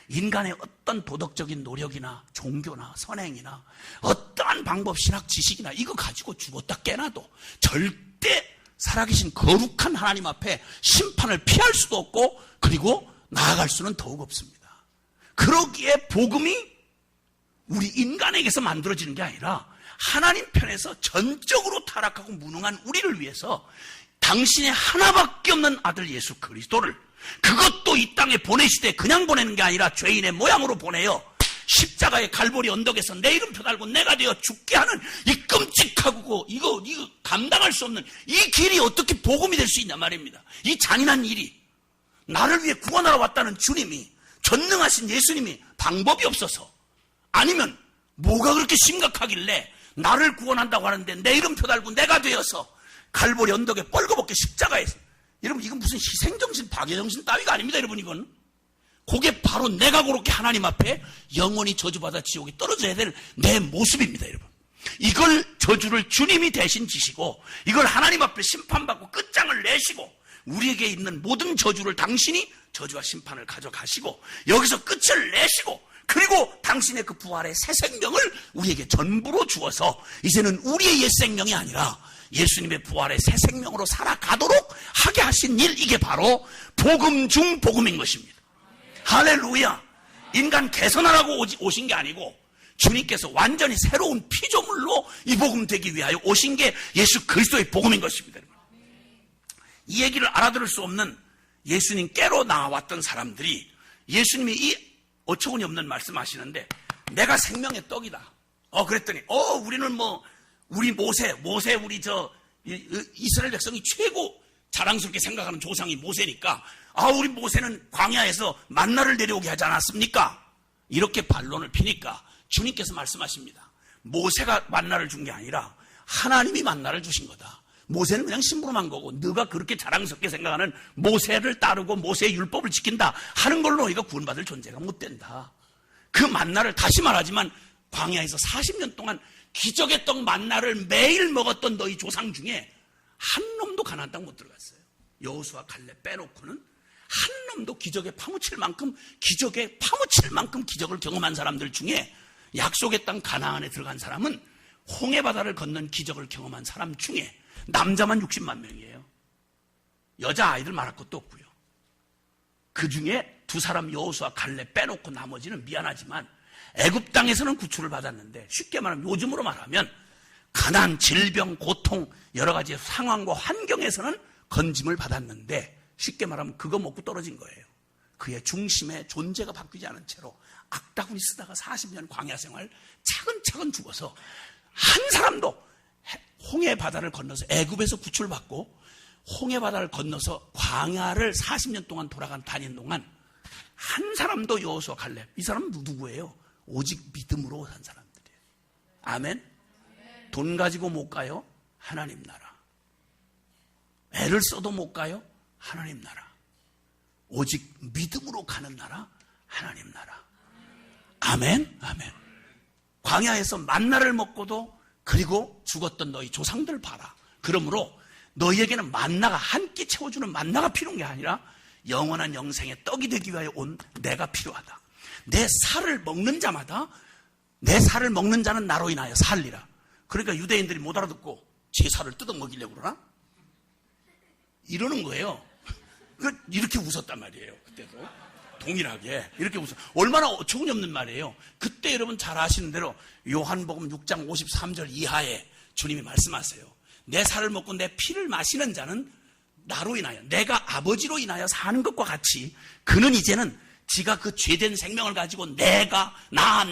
인간의 어떤 도덕적인 노력이나 종교나 선행이나 어떠한 방법, 신학 지식이나 이거 가지고 죽었다 깨나도 절대 살아계신 거룩한 하나님 앞에 심판을 피할 수도 없고 그리고 나아갈 수는 더욱 없습니다. 그러기에 복음이 우리 인간에게서 만들어지는 게 아니라 하나님 편에서 전적으로 타락하고 무능한 우리를 위해서 당신의 하나밖에 없는 아들 예수 그리스도를, 그것도 이 땅에 보내시되 그냥 보내는 게 아니라 죄인의 모양으로 보내요 십자가의 갈보리 언덕에서 내 이름표 달고 내가 되어 죽게 하는 이 끔찍하고 이거 감당할 수 없는 이 길이 어떻게 복음이 될 수 있냐 말입니다. 이 잔인한 일이, 나를 위해 구원하러 왔다는 주님이, 전능하신 예수님이 방법이 없어서, 아니면 뭐가 그렇게 심각하길래 나를 구원한다고 하는데 내 이름표 달고 내가 되어서 갈보리 언덕에 뻘거벗게 십자가에서, 여러분 이건 무슨 희생정신, 박애정신 따위가 아닙니다. 여러분 이건 그게 바로 내가 그렇게 하나님 앞에 영원히 저주받아 지옥에 떨어져야 될 내 모습입니다. 여러분, 이걸 저주를 주님이 대신 지시고 이걸 하나님 앞에 심판받고 끝장을 내시고 우리에게 있는 모든 저주를 당신이 저주와 심판을 가져가시고 여기서 끝을 내시고 그리고 당신의 그 부활의 새 생명을 우리에게 전부로 주어서 이제는 우리의 옛 생명이 아니라 예수님의 부활의 새 생명으로 살아가도록 하게 하신 일, 이게 바로 복음 중 복음인 것입니다. 할렐루야. 인간 개선하라고 오신 게 아니고 주님께서 완전히 새로운 피조물로 이 복음 되기 위하여 오신 게 예수 그리스도의 복음인 것입니다. 이 얘기를 알아들을 수 없는 예수님께로 나왔던 사람들이 예수님이 이 어처구니 없는 말씀하시는데 내가 생명의 떡이다. 그랬더니 우리는 우리 모세 우리 이스라엘 백성이 최고 자랑스럽게 생각하는 조상이 모세니까 우리 모세는 광야에서 만나를 내려오게 하지 않았습니까? 이렇게 반론을 피니까 주님께서 말씀하십니다. 모세가 만나를 준 게 아니라 하나님이 만나를 주신 거다. 모세는 그냥 심부름한 거고 너가 그렇게 자랑스럽게 생각하는 모세를 따르고 모세의 율법을 지킨다 하는 걸로 너희가 구원받을 존재가 못 된다. 그 만나를 다시 말하지만 광야에서 40년 동안 기적의 떡 만나를 매일 먹었던 너희 조상 중에 한 놈도 가나안 땅 못 들어갔어요. 여호수아 갈렙 빼놓고는 한 놈도 기적에 파묻힐 만큼 기적을 경험한 사람들 중에 약속의 땅 가나안에 들어간 사람은 홍해 바다를 건넌 기적을 경험한 사람 중에 남자만 60만 명이에요. 여자아이들 말할 것도 없고요. 그 중에 두 사람 여호수아 갈렙 빼놓고 나머지는 미안하지만 애굽 땅에서는 구출을 받았는데 쉽게 말하면 요즘으로 말하면 가난, 질병, 고통 여러 가지 상황과 환경에서는 건짐을 받았는데 쉽게 말하면 그거 먹고 떨어진 거예요. 그의 중심의 존재가 바뀌지 않은 채로 악다구니 쓰다가 40년 광야 생활 차근차근 죽어서 한 사람도 홍해 바다를 건너서 애굽에서 구출받고 홍해 바다를 건너서 광야를 40년 동안 다닌 동안 한 사람도 여호수아 갈렙, 이 사람은 누구예요? 오직 믿음으로 산 사람들이에요. 아멘. 돈 가지고 못 가요? 하나님 나라. 애를 써도 못 가요? 하나님 나라. 오직 믿음으로 가는 나라, 하나님 나라. 아멘. 아멘. 광야에서 만나를 먹고도 그리고 죽었던 너희 조상들 봐라. 그러므로 너희에게는 만나가 한 끼 채워주는 만나가 필요한 게 아니라 영원한 영생의 떡이 되기 위하여 온 내가 필요하다. 내 살을 먹는 자마다, 내 살을 먹는 자는 나로 인하여 살리라. 그러니까 유대인들이 못 알아듣고 제 살을 뜯어먹이려고 그러나? 이러는 거예요. 이렇게 웃었단 말이에요. 그때도 동일하게 이렇게 웃어. 얼마나 어처구니 없는 말이에요. 그때 여러분 잘 아시는 대로 요한복음 6장 53절 이하에 주님이 말씀하세요. 내 살을 먹고 내 피를 마시는 자는 나로 인하여, 내가 아버지로 인하여 사는 것과 같이 그는 이제는 지가 그 죄된 생명을 가지고 내가 나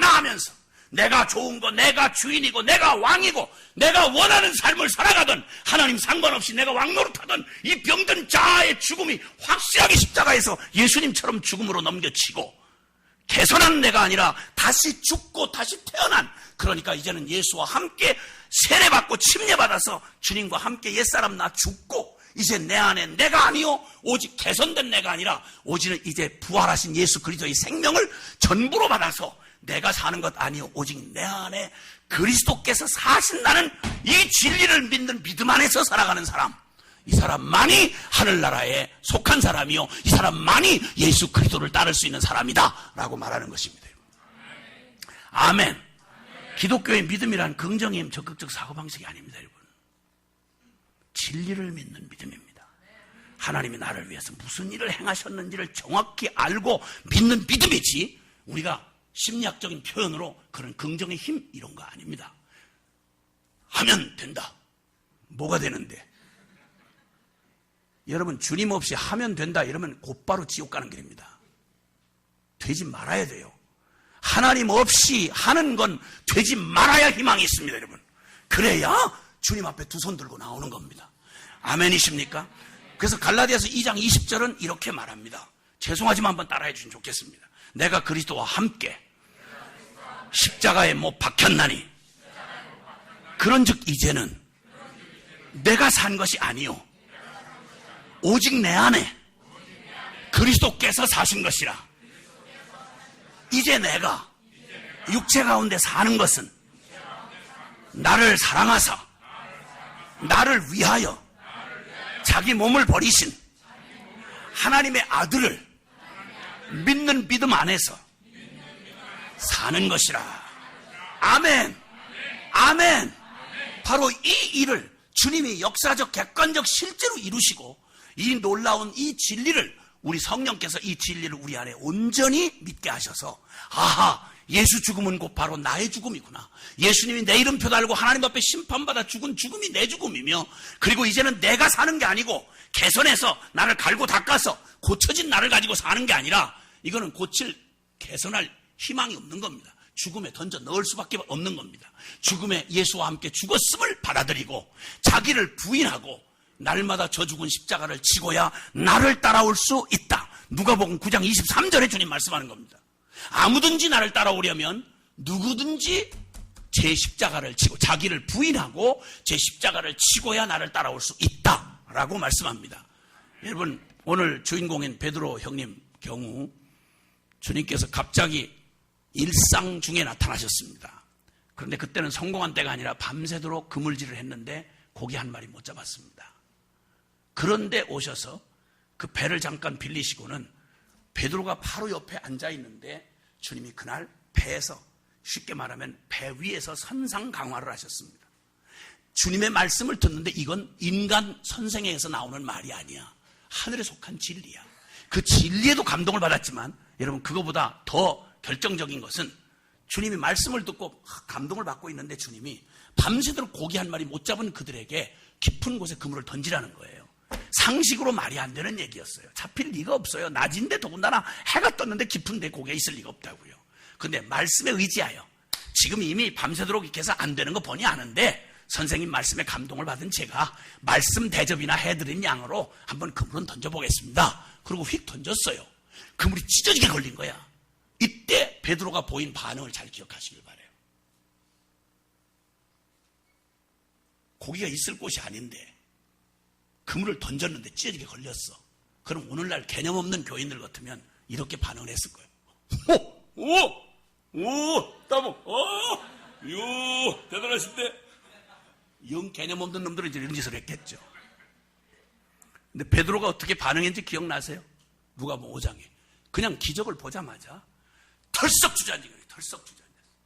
하면서 내가 좋은 거, 내가 주인이고, 내가 왕이고, 내가 원하는 삶을 살아가던, 하나님 상관없이 내가 왕노릇하던 이 병든 자아의 죽음이 확실하게 십자가에서 예수님처럼 죽음으로 넘겨치고, 개선한 내가 아니라 다시 죽고 다시 태어난, 그러니까 이제는 예수와 함께 세례받고 침례받아서 주님과 함께 옛사람 나 죽고, 이제 내 안에 내가 아니요 오직 개선된 내가 아니라 오직 이제 부활하신 예수 그리스도의 생명을 전부로 받아서 내가 사는 것 아니요 오직 내 안에 그리스도께서 사신다는 이 진리를 믿는 믿음 안에서 살아가는 사람, 이 사람만이 하늘나라에 속한 사람이요 이 사람만이 예수 그리스도를 따를 수 있는 사람이다 라고 말하는 것입니다. 아멘. 기독교의 믿음이란 긍정의 힘, 적극적 사고방식이 아닙니다, 여러분. 진리를 믿는 믿음입니다. 하나님이 나를 위해서 무슨 일을 행하셨는지를 정확히 알고 믿는 믿음이지, 우리가 심리학적인 표현으로 그런 긍정의 힘 이런 거 아닙니다. 하면 된다. 뭐가 되는데? 여러분, 주님 없이 하면 된다 이러면 곧바로 지옥 가는 길입니다. 되지 말아야 돼요. 하나님 없이 하는 건 되지 말아야 희망이 있습니다, 여러분. 그래야 주님 앞에 두 손 들고 나오는 겁니다. 아멘이십니까? 그래서 갈라디아서 2장 20절은 이렇게 말합니다. 죄송하지만 한번 따라해 주시면 좋겠습니다. 내가 그리스도와 함께 십자가에 못 박혔나니 그런즉 이제는 내가 산 것이 아니요 오직 내 안에 그리스도께서 사신 것이라. 이제 내가 육체 가운데 사는 것은 나를 사랑하사 나를 위하여 자기 몸을 버리신 하나님의 아들을 믿는 믿음 안에서 사는 것이라. 아멘. 아멘. 바로 이 일을 주님이 역사적 객관적 실제로 이루시고 이 놀라운 이 진리를 우리 성령께서 이 진리를 우리 안에 온전히 믿게 하셔서, 아하, 예수 죽음은 곧 바로 나의 죽음이구나. 예수님이 내 이름표 달고 하나님 앞에 심판받아 죽은 죽음이 내 죽음이며, 그리고 이제는 내가 사는 게 아니고 개선해서 나를 갈고 닦아서 고쳐진 나를 가지고 사는 게 아니라, 이거는 고칠, 개선할 희망이 없는 겁니다. 죽음에 던져 넣을 수밖에 없는 겁니다. 죽음에 예수와 함께 죽었음을 받아들이고 자기를 부인하고 날마다 저 죽은 십자가를 지고야 나를 따라올 수 있다. 누가복음 9장 23절에 주님 말씀하는 겁니다. 아무든지 나를 따라오려면 누구든지 제 십자가를 지고 자기를 부인하고 제 십자가를 지고야 나를 따라올 수 있다라고 말씀합니다. 여러분, 오늘 주인공인 베드로 형님 경우 주님께서 갑자기 일상 중에 나타나셨습니다. 그런데 그때는 성공한 때가 아니라 밤새도록 그물질을 했는데 고기 한 마리 못 잡았습니다. 그런데 오셔서 그 배를 잠깐 빌리시고는 베드로가 바로 옆에 앉아 있는데 주님이 그날 배에서, 쉽게 말하면 배 위에서 선상 강화를 하셨습니다. 주님의 말씀을 듣는데 이건 인간 선생에서 나오는 말이 아니야. 하늘에 속한 진리야. 그 진리에도 감동을 받았지만 여러분, 그거보다 더 결정적인 것은 주님이 말씀을 듣고 감동을 받고 있는데 주님이 밤새도록 고기 한 마리 못 잡은 그들에게 깊은 곳에 그물을 던지라는 거예요. 상식으로 말이 안 되는 얘기였어요. 잡힐 리가 없어요. 낮인데 더군다나 해가 떴는데 깊은데 고기가 있을 리가 없다고요. 근데 말씀에 의지하여 지금 이미 밤새도록 이렇게 해서 안 되는 거 보니 아는데 선생님 말씀에 감동을 받은 제가 말씀 대접이나 해드린 양으로 한번 그물은 던져보겠습니다. 그리고 휙 던졌어요. 그물이 찢어지게 걸린 거야. 이때 베드로가 보인 반응을 잘 기억하시길 바라요. 고기가 있을 곳이 아닌데 그물을 던졌는데 찢어지게 걸렸어. 그럼 오늘날 개념 없는 교인들 같으면 이렇게 반응을 했을 거예요. 따봉, 대단하신데? 영 개념 없는 놈들은 이제 이런 짓을 했겠죠. 근데 베드로가 어떻게 반응했는지 기억나세요? 누가복음 5장에. 그냥 기적을 보자마자 털썩 주저앉은 거예요. 털썩 주저앉았어요.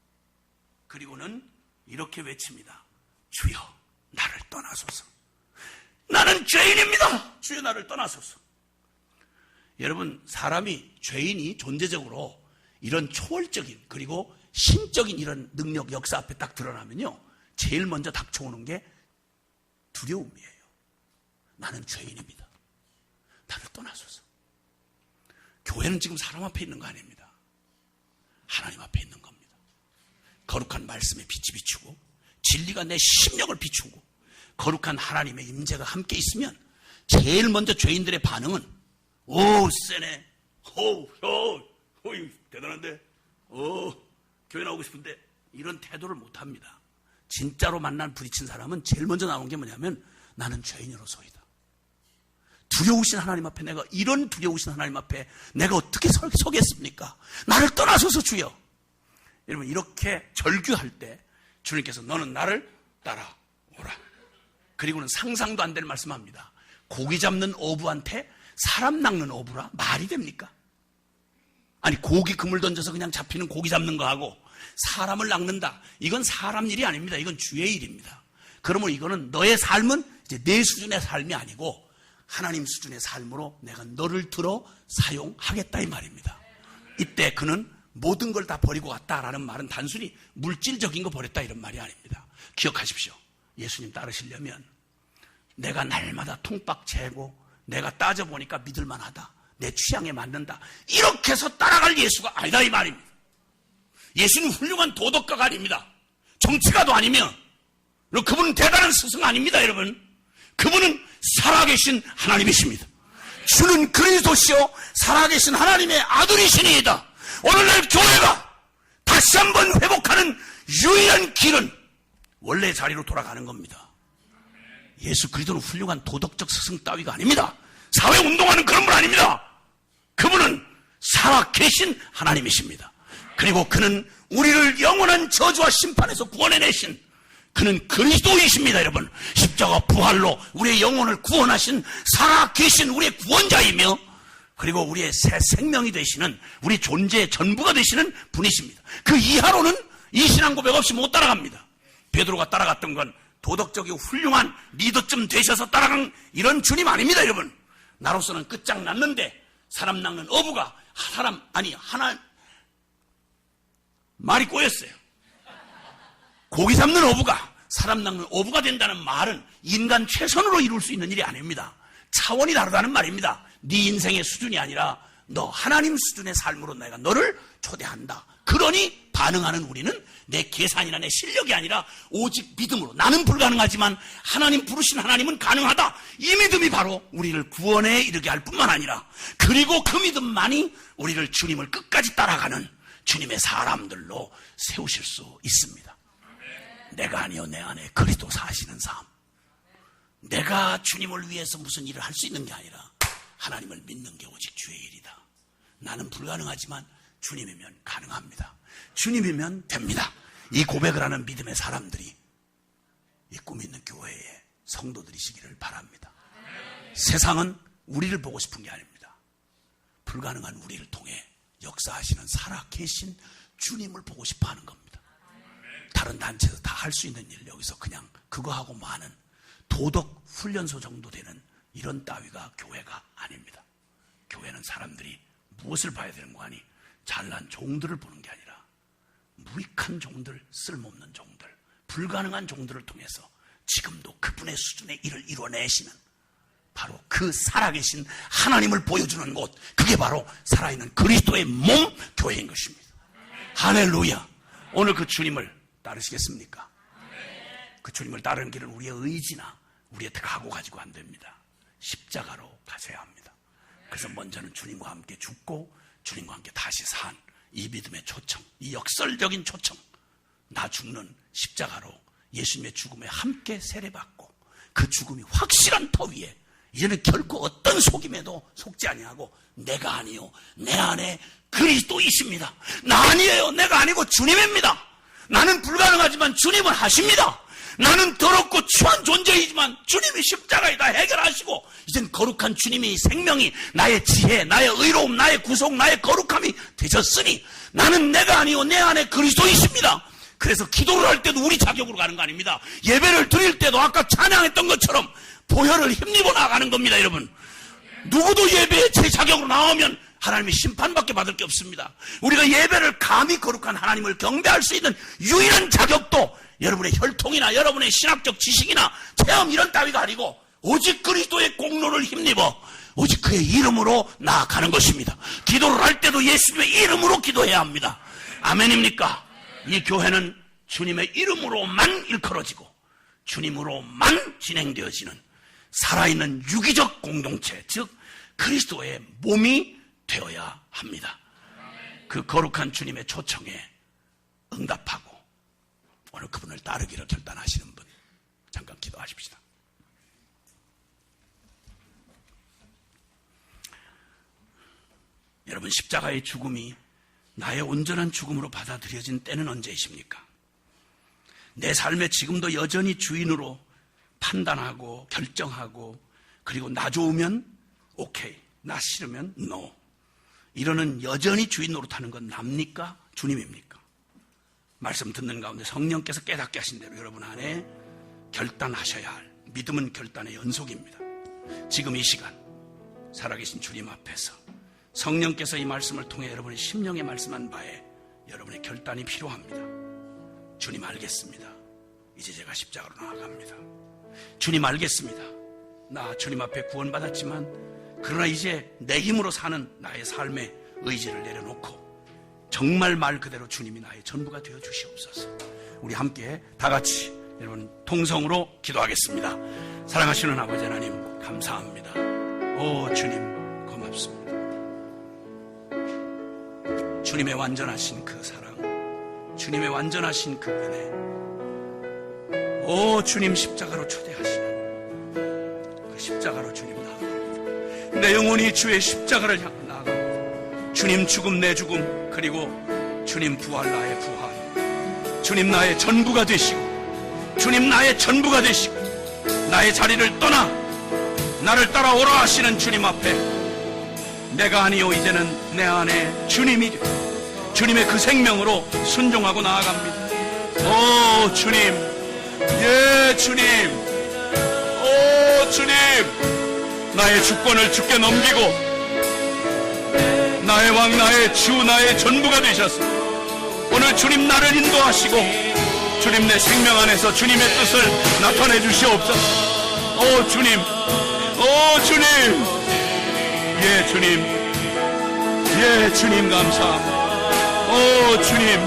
그리고는 이렇게 외칩니다. 주여, 나를 떠나소서. 나는 죄인입니다. 주여, 나를 떠나소서. 여러분, 사람이, 죄인이 존재적으로 이런 초월적인 그리고 신적인 이런 능력, 역사 앞에 딱 드러나면요, 제일 먼저 닥쳐오는 게 두려움이에요. 나는 죄인입니다. 나를 떠나소서. 교회는 지금 사람 앞에 있는 거 아닙니다. 하나님 앞에 있는 겁니다. 거룩한 말씀에 빛이 비추고 진리가 내 심령을 비추고 거룩한 하나님의 임재가 함께 있으면 제일 먼저 죄인들의 반응은 오 세네, 오 대단한데, 교회 나오고 싶은데 이런 태도를 못합니다. 진짜로 만난 부딪힌 사람은 제일 먼저 나온 게 뭐냐면 나는 죄인으로서이다. 두려우신 하나님 앞에 내가 이런 두려우신 하나님 앞에 내가 어떻게 서겠습니까? 나를 떠나소서 주여. 여러분 이렇게 절규할 때 주님께서 너는 나를 따라오라. 그리고는 상상도 안 될 말씀합니다. 고기 잡는 어부한테 사람 낚는 어부라 말이 됩니까? 아니 고기 그물 던져서 그냥 잡히는 고기 잡는 거하고 사람을 낚는다. 이건 사람 일이 아닙니다. 이건 주의 일입니다. 그러면 이거는 너의 삶은 이제 내 수준의 삶이 아니고 하나님 수준의 삶으로 내가 너를 들어 사용하겠다 이 말입니다. 이때 그는 모든 걸 다 버리고 갔다라는 말은 단순히 물질적인 거 버렸다 이런 말이 아닙니다. 기억하십시오. 예수님 따르시려면 내가 날마다 통박 재고 내가 따져보니까 믿을만하다. 내 취향에 맞는다. 이렇게 해서 따라갈 예수가 아니다 이 말입니다. 예수는 훌륭한 도덕가가 아닙니다. 정치가도 아니며 그분은 대단한 스승 아닙니다 여러분. 그분은 살아계신 하나님이십니다. 주는 그리스도시요 살아계신 하나님의 아들이시니이다. 오늘날 교회가 다시 한번 회복하는 유일한 길은 원래 자리로 돌아가는 겁니다. 예수 그리스도는 훌륭한 도덕적 스승 따위가 아닙니다. 사회운동하는 그런 분 아닙니다. 그분은 살아계신 하나님이십니다. 그리고 그는 우리를 영원한 저주와 심판에서 구원해내신 그는 그리스도이십니다. 여러분 십자가 부활로 우리의 영혼을 구원하신 살아계신 우리의 구원자이며 그리고 우리의 새 생명이 되시는 우리 존재의 전부가 되시는 분이십니다. 그 이하로는 이 신앙 고백 없이 못 따라갑니다. 베드로가 따라갔던 건 도덕적이고 훌륭한 리더쯤 되셔서 따라간 이런 주님 아닙니다. 여러분 나로서는 끝장났는데 사람 낚는 어부가 하나 말이 꼬였어요. 고기 잡는 어부가 사람 낚는 어부가 된다는 말은 인간 최선으로 이룰 수 있는 일이 아닙니다. 차원이 다르다는 말입니다. 네 인생의 수준이 아니라 너 하나님 수준의 삶으로 내가 너를 초대한다. 그러니 반응하는 우리는 내 계산이나 내 실력이 아니라 오직 믿음으로 나는 불가능하지만 하나님 부르신 하나님은 가능하다. 이 믿음이 바로 우리를 구원에 이르게 할 뿐만 아니라 그리고 그 믿음만이 우리를 주님을 끝까지 따라가는 주님의 사람들로 세우실 수 있습니다. 내가 아니요 내 안에 그리스도 사시는 삶. 내가 주님을 위해서 무슨 일을 할 수 있는 게 아니라 하나님을 믿는 게 오직 주의 일이다. 나는 불가능하지만 주님이면 가능합니다. 주님이면 됩니다. 이 고백을 하는 믿음의 사람들이 이 꿈 있는 교회의 성도들이시기를 바랍니다. 세상은 우리를 보고 싶은 게 아닙니다. 불가능한 우리를 통해 역사하시는 살아계신 주님을 보고 싶어 하는 겁니다. 다른 단체에서 다 할 수 있는 일 여기서 그냥 그거 하고 마는 도덕 훈련소 정도 되는 이런 따위가 교회가 아닙니다. 교회는 사람들이 무엇을 봐야 되는 거 아니 잘난 종들을 보는 게 아니라 무익한 종들, 쓸모없는 종들, 불가능한 종들을 통해서 지금도 그분의 수준의 일을 이뤄내시는 바로 그 살아계신 하나님을 보여주는 곳, 그게 바로 살아있는 그리스도의 몸 교회인 것입니다. 할렐루야. 오늘 그 주님을 따르시겠습니까? 그 주님을 따르는 길은 우리의 의지나 우리의 각오 가지고 안 됩니다. 십자가로 가셔야 합니다. 그래서 먼저는 주님과 함께 죽고 주님과 함께 다시 산 이 믿음의 초청, 이 역설적인 초청, 나 죽는 십자가로 예수님의 죽음에 함께 세례받고 그 죽음이 확실한 터 위에 이제는 결코 어떤 속임에도 속지 아니하고 내가 아니요 내 안에 그리스도이십니다. 나 아니에요. 내가 아니고 주님입니다. 나는 불가능하지만 주님은 하십니다. 나는 더럽고 추한 존재이지만 주님이 십자가에 다 해결하시고 이젠 거룩한 주님이 생명이 나의 지혜, 나의 의로움, 나의 구속, 나의 거룩함이 되셨으니 나는 내가 아니요 내 안에 그리스도이십니다. 그래서 기도를 할 때도 우리 자격으로 가는 거 아닙니다. 예배를 드릴 때도 아까 찬양했던 것처럼 보혈을 힘입어 나가는 겁니다. 여러분 누구도 예배에 제 자격으로 나오면 하나님의 심판밖에 받을 게 없습니다. 우리가 예배를 감히 거룩한 하나님을 경배할 수 있는 유일한 자격도 여러분의 혈통이나 여러분의 신학적 지식이나 체험 이런 따위가 아니고 오직 그리스도의 공로를 힘입어 오직 그의 이름으로 나아가는 것입니다. 기도를 할 때도 예수님의 이름으로 기도해야 합니다. 아멘입니까? 이 교회는 주님의 이름으로만 일컬어지고 주님으로만 진행되어지는 살아있는 유기적 공동체, 즉 그리스도의 몸이 되어야 합니다. 그 거룩한 주님의 초청에 응답하고 오늘 그분을 따르기로 결단하시는 분, 잠깐 기도하십시다. 여러분, 십자가의 죽음이 나의 온전한 죽음으로 받아들여진 때는 언제이십니까? 내 삶에 지금도 여전히 주인으로 판단하고 결정하고, 그리고 나 좋으면 오케이, 나 싫으면 노, 이러는 여전히 주인 노릇하는 건 납니까? 주님입니까? 말씀 듣는 가운데 성령께서 깨닫게 하신 대로 여러분 안에 결단하셔야 할, 믿음은 결단의 연속입니다. 지금 이 시간 살아계신 주님 앞에서 성령께서 이 말씀을 통해 여러분의 심령에 말씀한 바에 여러분의 결단이 필요합니다. 주님 알겠습니다. 이제 제가 십자가로 나아갑니다. 주님 알겠습니다. 나 주님 앞에 구원받았지만 그러나 이제 내 힘으로 사는 나의 삶의 의지를 내려놓고 정말 말 그대로 주님이 나의 전부가 되어 주시옵소서. 우리 함께 다 같이 여러분 통성으로 기도하겠습니다. 사랑하시는 아버지 하나님 감사합니다. 오 주님 고맙습니다. 주님의 완전하신 그 사랑, 주님의 완전하신 그 은혜, 오 주님 십자가로 초대하시는 그 십자가로 주님 나아갑니다. 내 영혼이 주의 십자가를 향해 나아갑니다. 주님 죽음 내 죽음, 그리고 주님 부활 나의 부활, 주님 나의 전부가 되시고 주님 나의 전부가 되시고 나의 자리를 떠나 나를 따라오라 하시는 주님 앞에 내가 아니요 이제는 내 안에 주님이 되고 주님의 그 생명으로 순종하고 나아갑니다. 오 주님, 예 주님, 오 주님, 나의 주권을 주께 넘기고 나의 왕, 나의 주, 나의 전부가 되셨습니다. 오늘 주님 나를 인도하시고 주님 내 생명 안에서 주님의 뜻을 나타내 주시옵소서. 오 주님, 오 주님, 예 주님, 예 주님 감사합니다. 오 주님,